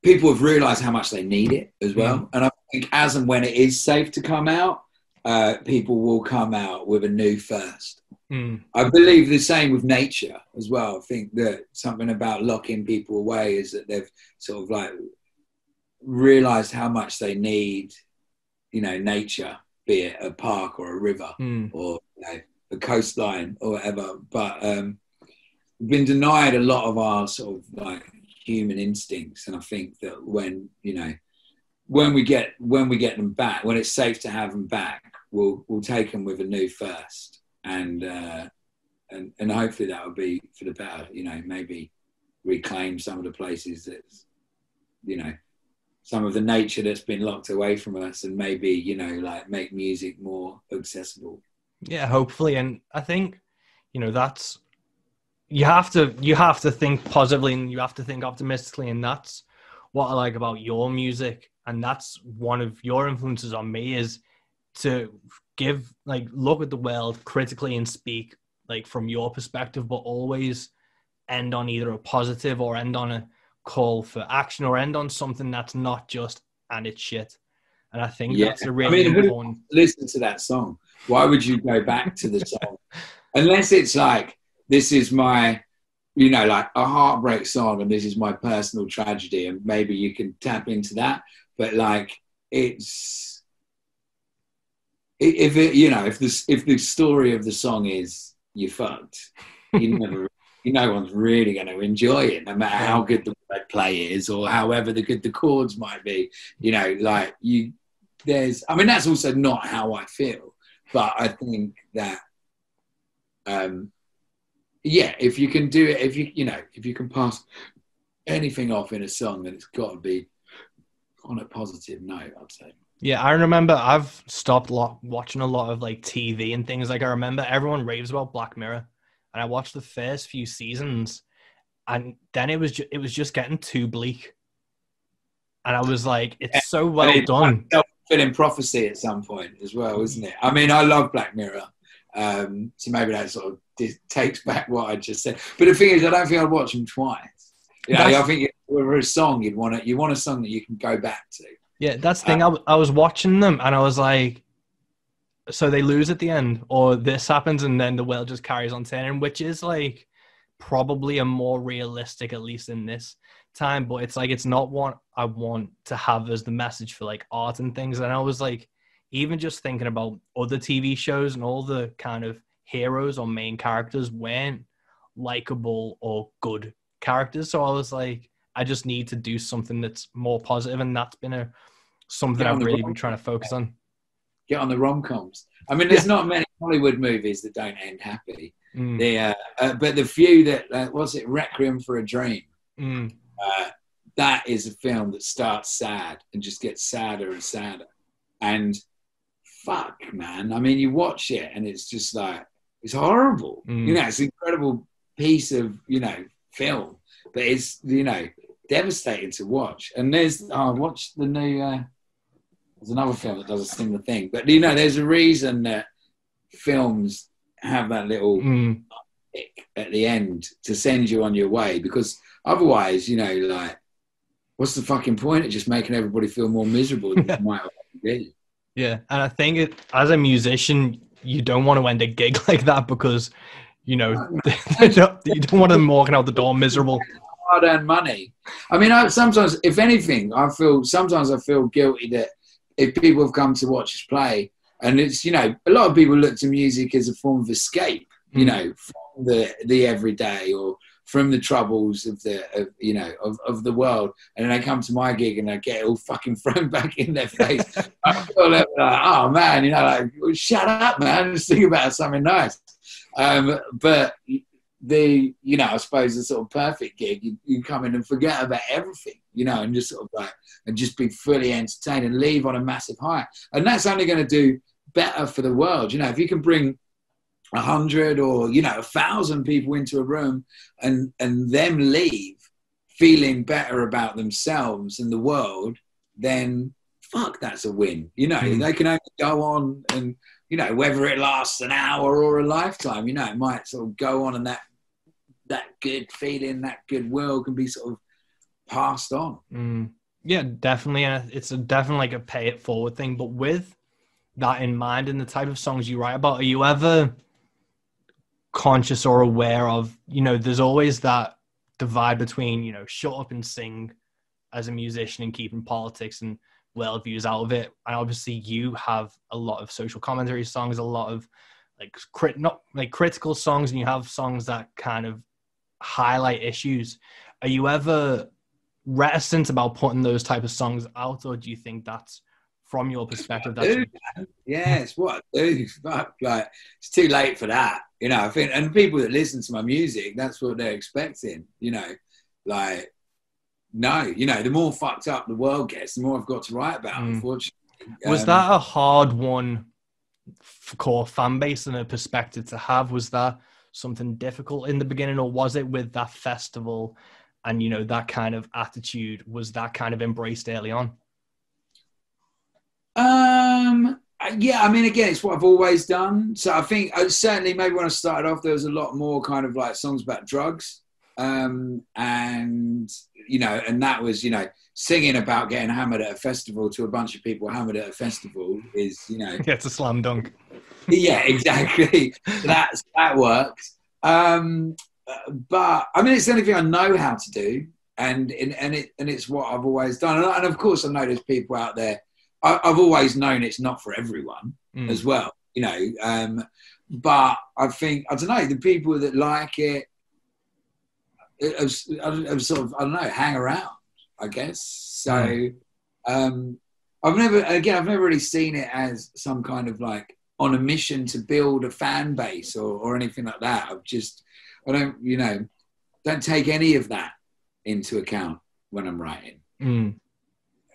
people have realised how much they need it as well. And I think as and when it is safe to come out, people will come out with a new first. I believe the same with nature as well. I think that something about locking people away is that they've sort of like realised how much they need, you know, nature, be it a park or a river or, you know, a coastline or whatever. But we've been denied a lot of our sort of like human instincts. And I think that when, you know, when we get them back, when it's safe to have them back, we'll take them with a new first. And hopefully that will be for the better, you know, maybe reclaim some of the places that's, you know, some of the nature that's been locked away from us, and maybe, you know, like make music more accessible. Yeah, hopefully. And I think, you know, that's, you have to think positively and you have to think optimistically. And that's what I like about your music. And that's one of your influences on me, is to give, like, look at the world critically and speak like from your perspective, but always end on either a positive or end on a call for action or end on something that's not just, and it's shit. And I think that's a really important. Listen to that song. Why would you go back to the song? Unless it's like, this is my, you know, like a heartbreak song and this is my personal tragedy, and maybe you can tap into that. But like, it's, if it, you know, if the story of the song is you're fucked, no one's really going to enjoy it, no matter how good the wordplay is or however good the chords might be. You know, like I mean, that's also not how I feel, but I think that, if you can do it, if you can pass anything off in a song, then it's got to be on a positive note, I'd say. Yeah, I remember I've stopped watching a lot of like TV and things. Like, I remember everyone raves about Black Mirror, and I watched the first few seasons, and then it was just getting too bleak, and I was like, it's so well done. Self-fulfilling prophecy at some point as well, isn't it? I mean, I love Black Mirror, so maybe that sort of takes back what I just said. But the thing is, I don't think I'd watch them twice. You know, I think with a song, you want a song that you can go back to. Yeah, that's the thing. I was watching them and I was like, so they lose at the end, or this happens and then the world just carries on turning, which is like probably a more realistic, at least in this time. But it's like, it's not what I want to have as the message for like art and things. And I was like, even just thinking about other TV shows and all the kind of heroes or main characters weren't likable or good characters. So I was like, I just need to do something that's more positive, and that's been something I've really been trying to focus on. Get on the rom-coms. I mean, there's not many Hollywood movies that don't end happy. But the few that, what's it, Requiem for a Dream? That is a film that starts sad and just gets sadder and sadder. And fuck, man. I mean, you watch it and it's just like, it's horrible. You know, it's an incredible piece of, you know, film. But it's, you know, devastating to watch. And I watched the new, there's another film that does a similar thing. But, you know, there's a reason that films have that little kick at the end to send you on your way. Because otherwise, you know, like, what's the fucking point of just making everybody feel more miserable than it might be? Yeah, and I think as a musician, you don't want to end a gig like that because, you know, you don't want them walking out the door miserable. Hard-earned money. I mean, sometimes, if anything, I feel guilty that if people have come to watch us play, and it's, you know, a lot of people look to music as a form of escape, you know, from the everyday or from the troubles of the world, and then they come to my gig and they get it all fucking thrown back in their face. I feel like, oh man, you know, like, well, shut up, man, just think about something nice. But you know, I suppose the sort of perfect gig, you come in and forget about everything, you know, and just sort of like, and just be fully entertained and leave on a massive high. And that's only going to do better for the world. You know, if you can bring 100 or, you know, 1,000 people into a room and them leave feeling better about themselves and the world, then fuck, that's a win. You know, they can only go on and, you know, whether it lasts an hour or a lifetime, you know, it might sort of go on, and that good feeling, that goodwill can be sort of passed on. Yeah, definitely. And it's definitely like a pay it forward thing. But with that in mind and the type of songs you write about, are you ever conscious or aware of, you know, there's always that divide between, you know, shut up and sing as a musician and keeping politics and worldviews out of it. And obviously you have a lot of social commentary songs, a lot of like not like critical songs, and you have songs that kind of highlight issues. Are you ever reticent about putting those type of songs out, or do you think that's, from your perspective, it's what I do. Fuck, like, it's too late for that, you know. I think, and people that listen to my music, that's what they're expecting, you know. Like, no, you know, the more fucked up the world gets, the more I've got to write about. Unfortunately, was that a hard one for core fan base and a perspective to have? Was that something difficult in the beginning, or was it with that festival and, you know, that kind of attitude, was that kind of embraced early on? Yeah, I mean, again, it's what I've always done. So I think certainly maybe when I started off, there was a lot more kind of like songs about drugs. And, you know, and that was, you know, singing about getting hammered at a festival to a bunch of people hammered at a festival is, you know. Yeah, it's a slam dunk. Yeah, exactly. That works. But I mean, it's the only thing I know how to do. And it's what I've always done. And of course, I know there's people out there. I've always known it's not for everyone as well, you know. But I think, I don't know, the people that like it have sort of, I don't know, hang around, I guess. So I've never really seen it as some kind of like on a mission to build a fan base or anything like that. I don't take any of that into account when I'm writing.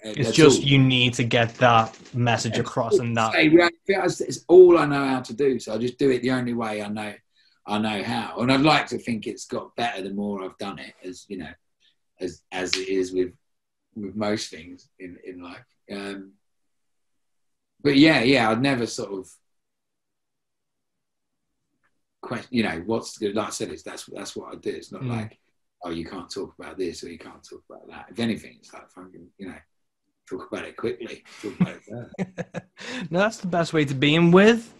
It's just all. You need to get that message across, and that it's all I know how to do. So I just do it the only way I know how. And I'd like to think it's got better the more I've done it, as you know, as it is with most things in life. But yeah, I'd never sort of question, you know, what's good. Like I said, that's what I do. It's not like, oh, you can't talk about this or you can't talk about that. If anything, it's like, fucking, you know, talk about it quickly. Talk about it fast. No, that's the best way to be. And with,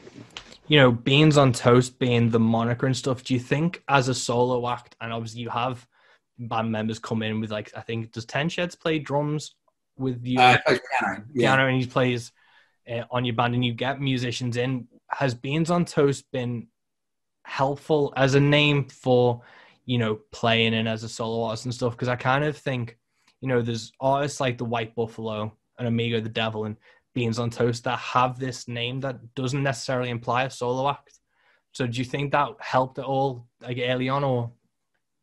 you know, Beans on Toast being the moniker and stuff, do you think as a solo act, and obviously you have band members come in with, like, I think, does Ten Sheds play drums with you? Piano, and he plays on your band, and you get musicians in. Has Beans on Toast been helpful as a name for, you know, playing in as a solo artist and stuff? Because I kind of think, you know, there's artists like the White Buffalo and Amigo the Devil and Beans on Toast that have this name that doesn't necessarily imply a solo act. So do you think that helped at all, like, early on, or?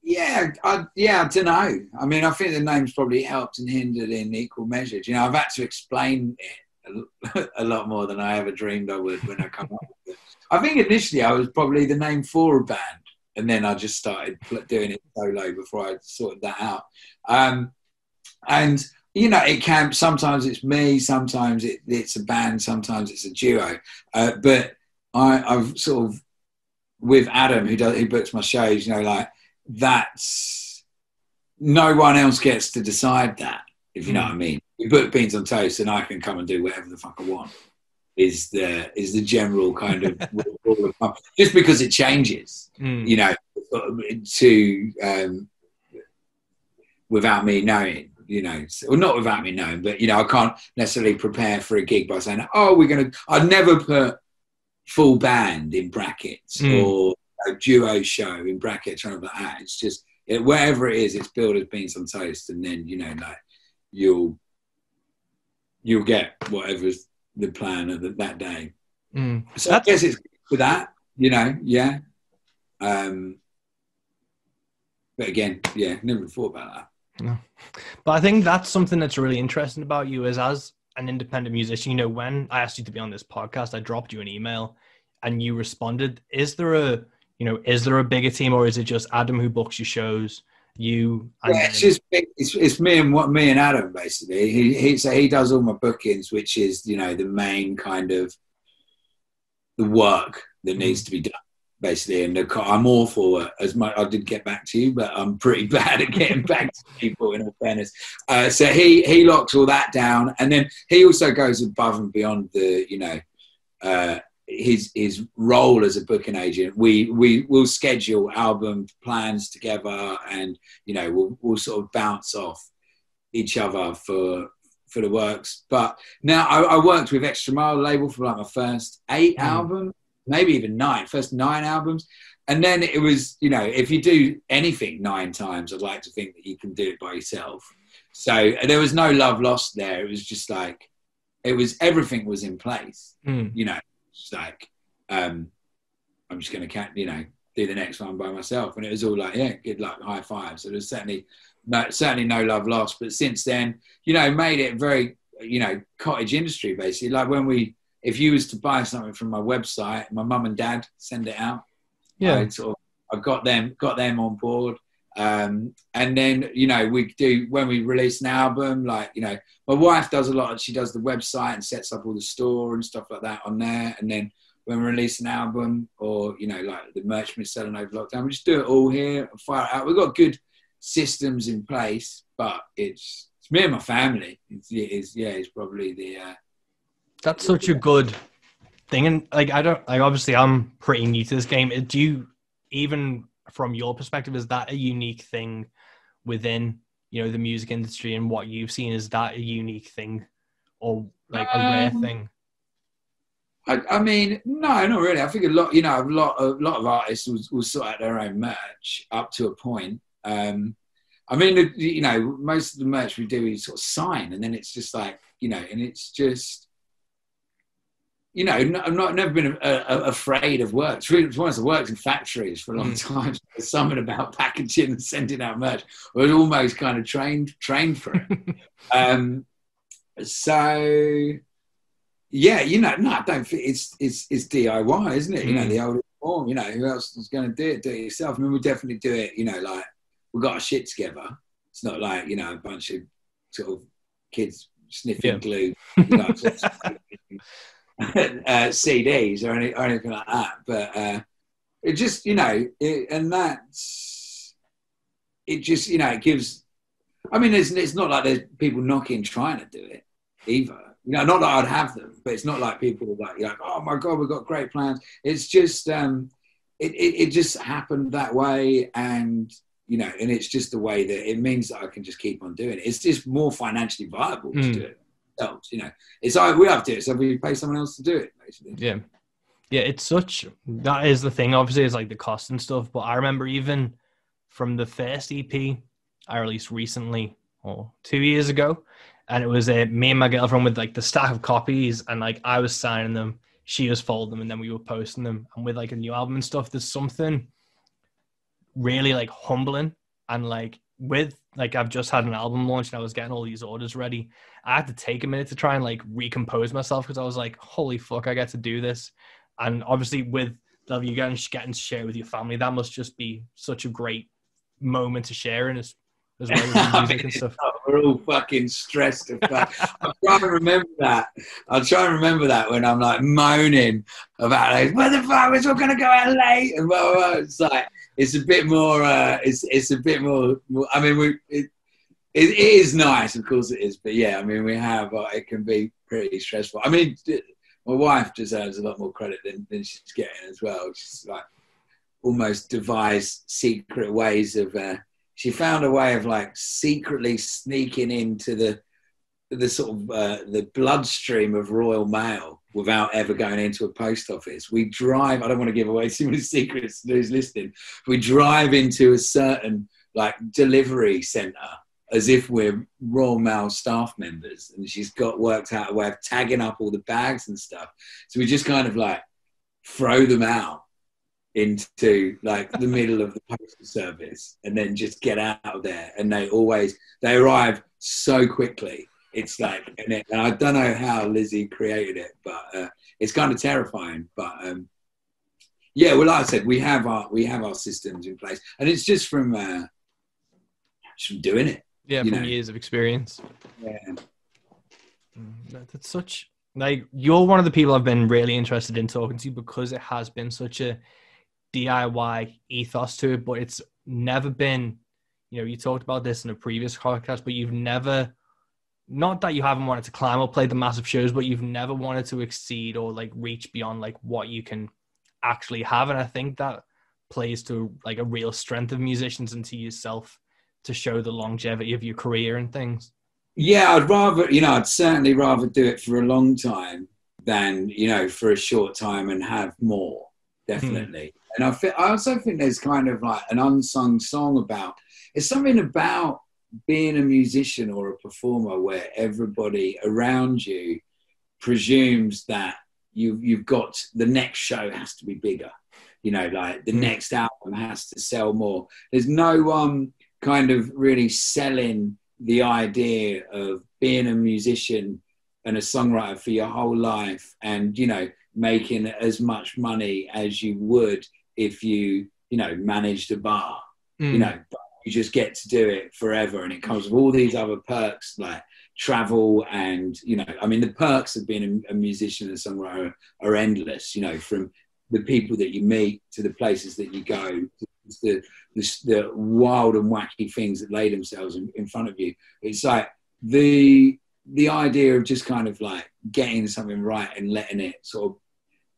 Yeah, I don't know. I mean, I think the name's probably helped and hindered in equal measures. You know, I've had to explain it a lot more than I ever dreamed I would when I come up with it. I think initially I was probably the name for a band, and then I just started doing it solo before I sorted that out. And, you know, it can, sometimes it's me, sometimes it's a band, sometimes it's a duo. But I've sort of, with Adam, who books my shows, you know, like, that's, no one else gets to decide that, if you know what I mean. We book Beans on Toast and I can come and do whatever the fuck I want, is the general kind of, just because it changes, you know, to, without me knowing, you know, or not without me knowing, but, you know, I can't necessarily prepare for a gig by saying, oh, I'd never put full band in brackets or a duo show in brackets or anything like that. It's just, wherever it is, it's billed as Beans on Toast, and then, you know, like, you'll get whatever's the plan of that day. So I guess it's for that, you know, yeah. But again, yeah, never thought about that. No. But I think that's something that's really interesting about you, is as an independent musician. You know, when I asked you to be on this podcast, I dropped you an email and you responded. Is there a bigger team, or is it just Adam who books your shows you. And Yeah, it's me and Adam basically. He does all my bookings, which is the main kind of the work that needs to be done basically. And I'm awful at, as much. I did get back to you, but I'm pretty bad at getting back to people. In all fairness, so he locks all that down, and then he also goes above and beyond the his role as a booking agent. We'll schedule album plans together, and we'll sort of bounce off each other for the works. But now I worked with Extra Mile label for like my first 8 albums, maybe even 9, first 9 albums. And then it was, if you do anything 9 times, I'd like to think that you can do it by yourself. So there was no love lost there. It was just like, everything was in place, It's like, I'm just going to, do the next one by myself. And it was all like, yeah, good luck, high five. So there's certainly no love lost. But since then, made it very, cottage industry, basically. Like if you was to buy something from my website, my mum and dad send it out. Yeah. I got them on board. And then, we do, when we release an album, like, my wife does a lot. She does the website and sets up all the store and stuff like that on there. And then when we release an album or, like the merch we're selling over lockdown, we just do it all here and fire it out. We've got good systems in place, but it's me and my family. It's probably the... That's such a good thing. And obviously I'm pretty new to this game. Do you, even from your perspective, is that a unique thing within, the music industry and what you've seen? Is that a unique thing or like a rare thing? I mean, no, not really. I think a lot of artists will sort out their own merch up to a point. I mean, most of the merch we do, we sort of sign, and then it's just like, and it's just, I've never been afraid of work. To be honest, I worked in factories for a long time. So there's something about packaging and sending out merch. I was almost kind of trained for it. So yeah, no, I don't think it's DIY, isn't it? The old form. Who else is going to do it? Do it yourself. I mean, we definitely do it. Like we got our shit together. It's not like a bunch of sort of kids sniffing glue. CDs or anything like that, but it just it gives. I mean, it's not like there's people knocking trying to do it either. Not that I'd have them, but it's not like people are like, oh my god, we've got great plans. It's just it just happened that way, and and it's just the way that it means that I can just keep on doing it. It's just more financially viable to do it. It's like we have to do it, so we pay someone else to do it, basically. Yeah, that is the thing. Obviously, it's like the cost and stuff, but I remember even from the first EP I released recently, or 2 years ago, and it was me and my girlfriend with like the stack of copies, and like I was signing them, she was folding them, and then we were posting them. And with like a new album and stuff, there's something really like humbling, and like with like I've just had an album launch and I was getting all these orders ready. I had to take a minute to try and like recompose myself, because I was like, holy fuck, I get to do this. And obviously with you getting to share with your family, that must just be such a great moment to share in as well as the music and stuff. We're all fucking stressed. I'm trying to remember that when I'm like moaning about like, where the fuck we're all gonna go out late, and blah, blah, blah. It's like it's a bit more. It's a bit more. I mean, it is nice, of course it is, but yeah, I mean, we have. It can be pretty stressful. I mean, my wife deserves a lot more credit than she's getting as well. She's like almost devised secret ways of. She found a way of like secretly sneaking into the sort of the bloodstream of Royal Mail without ever going into a post office. We drive. I don't want to give away too many secrets to who's listening. We drive into a certain like delivery centre as if we're Royal Mail staff members, and she's worked out a way of tagging up all the bags and stuff. So we just kind of like throw them out into like the middle of the postal service and then just get out of there, and they arrive so quickly. It's like, and I don't know how Lizzie created it, but it's kind of terrifying. But yeah, well, like I said, we have our systems in place, and it's just from just from doing it. Yeah, from years of experience. Yeah. That's such, like, you're one of the people I've been really interested in talking to, because it has been such a DIY ethos to it, but it's never been, you know, you talked about this in a previous podcast, but you've never, not that you haven't wanted to climb or play the massive shows, but you've never wanted to exceed or like reach beyond like what you can actually have. And I think that plays to like a real strength of musicians and to yourself to show the longevity of your career and things. Yeah, I'd certainly rather do it for a long time than, you know, for a short time and have more, definitely. And I also think there's kind of like an unsung song about, it's something about being a musician or a performer where everybody around you presumes that you've got, the next show has to be bigger, you know, like the next album has to sell more. There's no one kind of really selling the idea of being a musician and a songwriter for your whole life and, you know, making as much money as you would if you know, managed a bar, you know, but you just get to do it forever. And it comes with all these other perks like travel and, you know, I mean, the perks of being a musician and songwriter are endless, you know, from the people that you meet to the places that you go, to the wild and wacky things that lay themselves in front of you. It's like the idea of just kind of like getting something right and letting it sort of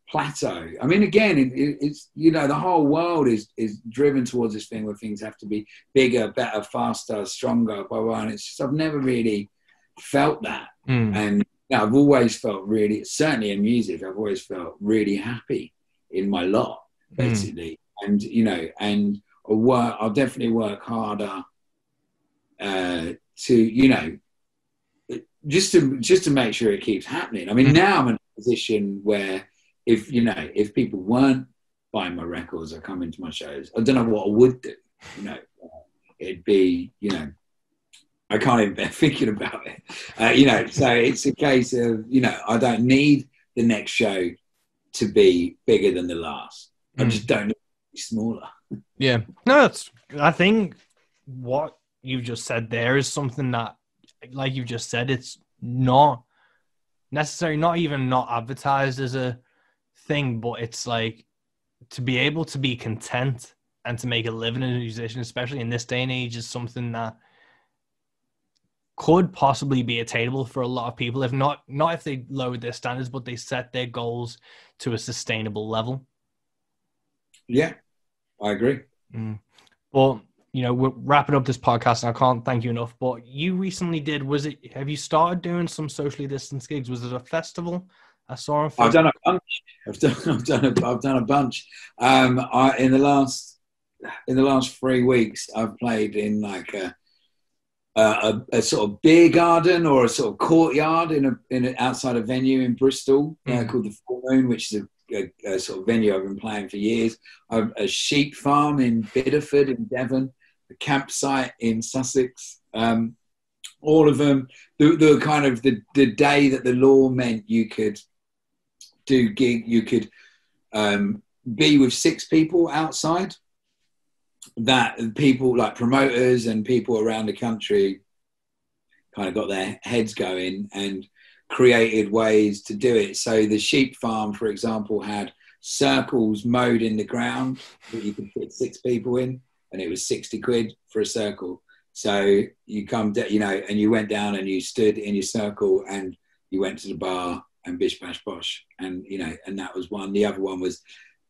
plateau. I mean, again, it's, you know, the whole world is driven towards this thing where things have to be bigger, better, faster, stronger, blah, blah. And it's just, I've never really felt that. And you know, I've always felt really, certainly in music, I've always felt really happy in my lot, basically. And, you know, and I'll definitely work harder to, you know, just to make sure it keeps happening. I mean, now I'm in a position where if people weren't buying my records or coming to my shows, I don't know what I would do. You know, it'd be, you know, I can't even bear thinking about it. You know, so it's a case of, you know, I don't need the next show to be bigger than the last. I just don't need to be smaller. Yeah. No, I think what you just said there is something that, like you just said, it's not necessarily, not even not advertised as a thing, but it's like to be able to be content and to make a living as a musician, especially in this day and age, is something that could possibly be attainable for a lot of people, if not if they lowered their standards, but they set their goals to a sustainable level. Yeah, I agree. Well, you know, we're wrapping up this podcast, and I can't thank you enough. But you recently have you started doing some socially distanced gigs? Was it a festival? I saw on Facebook. I've done a bunch. I've done a bunch. In the last 3 weeks, I've played in like a sort of beer garden or a sort of courtyard in an outside a venue in Bristol called the Full Moon, which is a sort of venue I've been playing for years. A sheep farm in Bideford in Devon, a campsite in Sussex. All of them. The kind of the day that the law meant you could do gig, you could be with 6 people outside. That people like promoters and people around the country kind of got their heads going and created ways to do it. So the sheep farm, for example, had circles mowed in the ground that you could fit 6 people in, and it was 60 quid for a circle. So you come, you know, and you went down and you stood in your circle and you went to the bar and bish bash bosh, and you know, and that was one. The other one was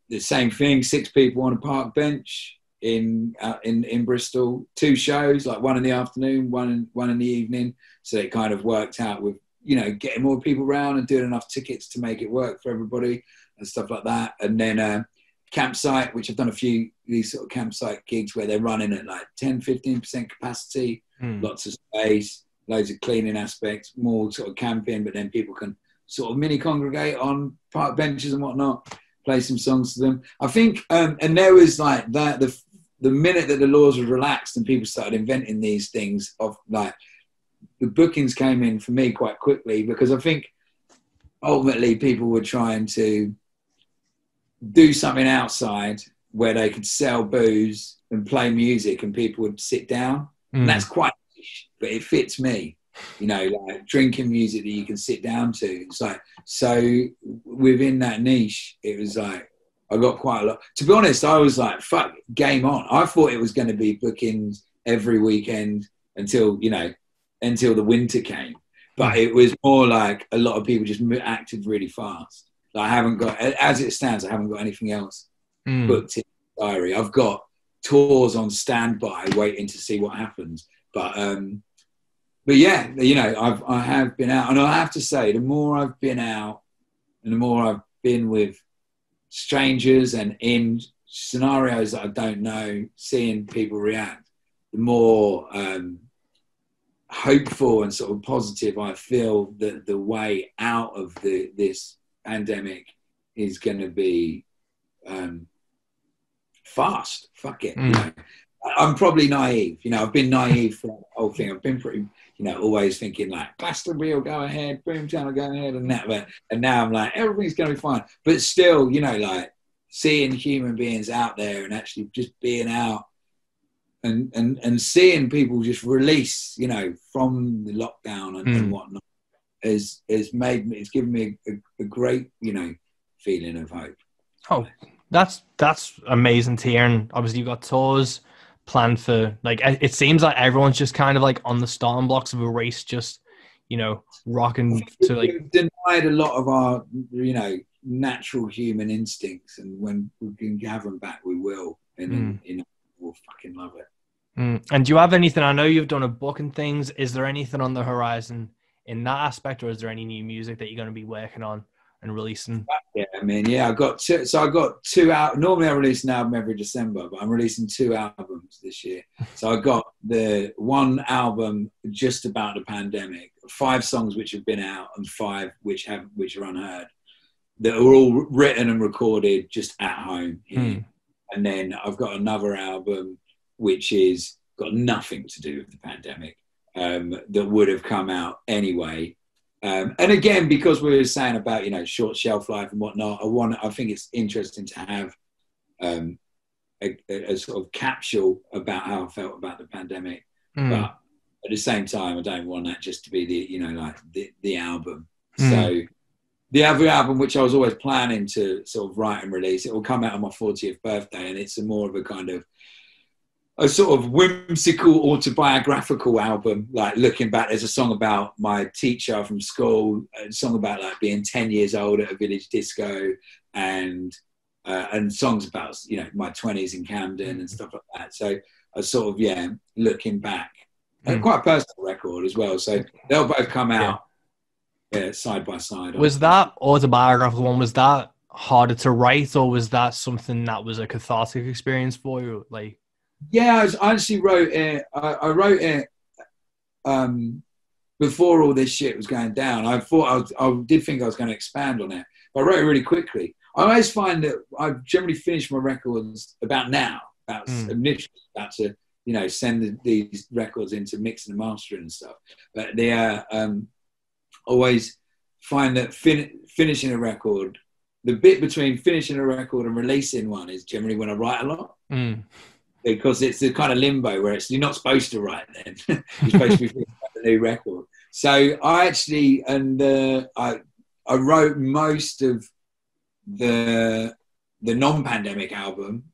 the same thing: 6 people on a park bench in Bristol. 2 shows, like one in the afternoon, one in the evening. So it kind of worked out with, you know, getting more people around and doing enough tickets to make it work for everybody and stuff like that. And then campsite, which I've done a few these sort of campsite gigs where they're running at like 10-15% capacity, lots of space, loads of cleaning aspects, more sort of camping, but then people can sort of mini congregate on park benches and whatnot, play some songs to them. I think, and there was like that, the minute that the laws were relaxed and people started inventing these things, of like the bookings came in for me quite quickly, because I think ultimately people were trying to do something outside where they could sell booze and play music and people would sit down And that's quite niche, but it fits me. You know, like drinking music that you can sit down to. It's like, so within that niche, it was like, I got quite a lot. To be honest, I was like, fuck, game on. I thought it was going to be bookings every weekend until the winter came. But it was more like a lot of people just acted really fast. Like, I haven't got, as it stands, I haven't got anything else booked in the diary. I've got tours on standby waiting to see what happens. But yeah, you know, I have been out, and I have to say, the more I've been out and the more I've been with strangers and in scenarios that I don't know, seeing people react, the more hopeful and sort of positive I feel that the way out of this pandemic is going to be fast. Fuck it. You know? I'm probably naive. You know, I've been naive for the whole thing. I've been pretty, you know, always thinking like Glastonbury will go ahead, Boomtown will go ahead, and that. And now I'm like, everything's going to be fine. But still, you know, like seeing human beings out there and actually just being out and seeing people just release, you know, from the lockdown and whatnot has made me, it's given me a great, you know, feeling of hope. Oh, that's amazing to hear. And obviously you've got tours planned for, like, it seems like everyone's just kind of like on the starting blocks of a race, just, you know, rocking to like. We've denied a lot of our, you know, natural human instincts, and when we can have them back, we will. And you know, we'll fucking love it. And do you have anything? I know you've done a book and things. Is there anything on the horizon in that aspect, or is there any new music that you're going to be working on and releasing? Yeah, I mean, yeah, I got two out. Normally I release an album every December, but I'm releasing 2 albums this year. So I got the one album just about the pandemic, 5 songs which have been out and 5 which are unheard, that are all written and recorded just at home here. And then I've got another album which is got nothing to do with the pandemic, that would have come out anyway. And again, because we were saying about, you know, short shelf life and whatnot, I think it's interesting to have a sort of capsule about how I felt about the pandemic. But at the same time, I don't want that just to be the, you know, like the album. So the other album, which I was always planning to sort of write and release, it will come out on my 40th birthday, and it's more of a kind of a sort of whimsical autobiographical album, like looking back. There's a song about my teacher from school, a song about like being 10 years old at a village disco, and songs about, you know, my 20s in Camden and stuff like that. So I sort of, looking back, and quite a personal record as well. So they'll both come out side by side. Was that autobiographical one, was that harder to write, or was that something that was a cathartic experience for you? Like, yeah, I actually wrote it. I wrote it before all this shit was going down. I did think I was going to expand on it, but I wrote it really quickly. I always find that I generally finish my records about initially about to, you know, send these records into mixing and mastering and stuff. But they always find that finishing a record, the bit between finishing a record and releasing one, is generally when I write a lot. Because it's the kind of limbo where you're not supposed to write then. You're supposed to be thinking about the new record. So I actually, I wrote most of the non-pandemic album,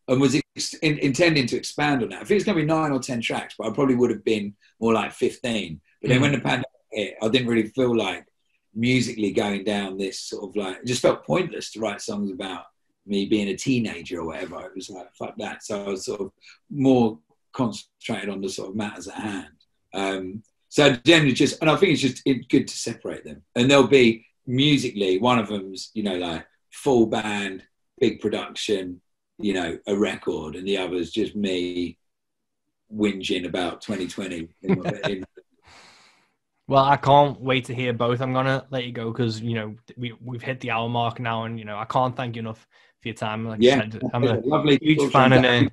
and was intending to expand on that. I think it's going to be 9 or 10 tracks, but I probably would have been more like 15. But then when the pandemic hit, I didn't really feel like musically going down this sort of like, it just felt pointless to write songs about me being a teenager or whatever. It was like, fuck that. So I was sort of more concentrated on the sort of matters at hand. So generally and I think it's just good to separate them. And there'll be musically, one of them's, you know, like full band, big production, you know, a record, and the other's just me whinging about 2020. Well, I can't wait to hear both. I'm going to let you go because, you know, we've hit the hour mark now, and, you know, I can't thank you enough for your time. Like I said, I'm a lovely huge fan. And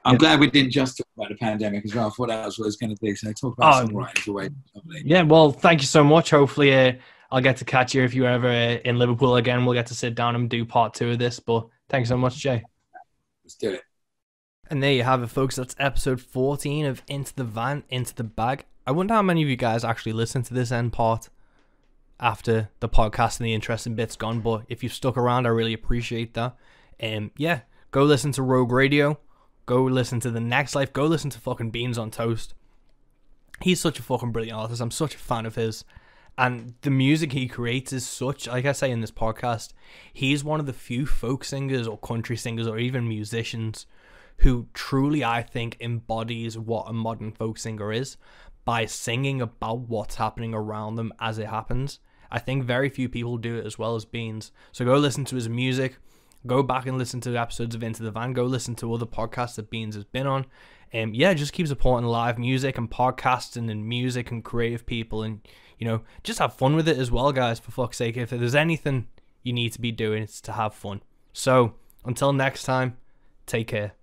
I'm glad we didn't just talk about the pandemic as well. I thought that was what I was going to do. So talk about songwriting is always lovely. Yeah, well, thank you so much. Hopefully I'll get to catch you if you're ever in Liverpool again. We'll get to sit down and do part 2 of this. But thanks so much, Jay. Let's do it. And there you have it, folks. That's episode 14 of Into the Van, Into the Bag. I wonder how many of you guys actually listen to this end part after the podcast and the interesting bits gone, but if you've stuck around, I really appreciate that. Yeah, go listen to Rogue Radio, go listen to The Next Life, go listen to fucking Beans on Toast. He's such a fucking brilliant artist. I'm such a fan of his, and the music he creates is such, like I say in this podcast, he's one of the few folk singers or country singers or even musicians who truly, I think, embodies what a modern folk singer is by singing about what's happening around them as it happens. I think very few people do it as well as Beans. So go listen to his music. Go back and listen to the episodes of Into the Van. Go listen to other podcasts that Beans has been on. Yeah, just keep supporting live music and podcasting and music and creative people. And, you know, just have fun with it as well, guys, for fuck's sake. If there's anything you need to be doing, it's to have fun. So, until next time, take care.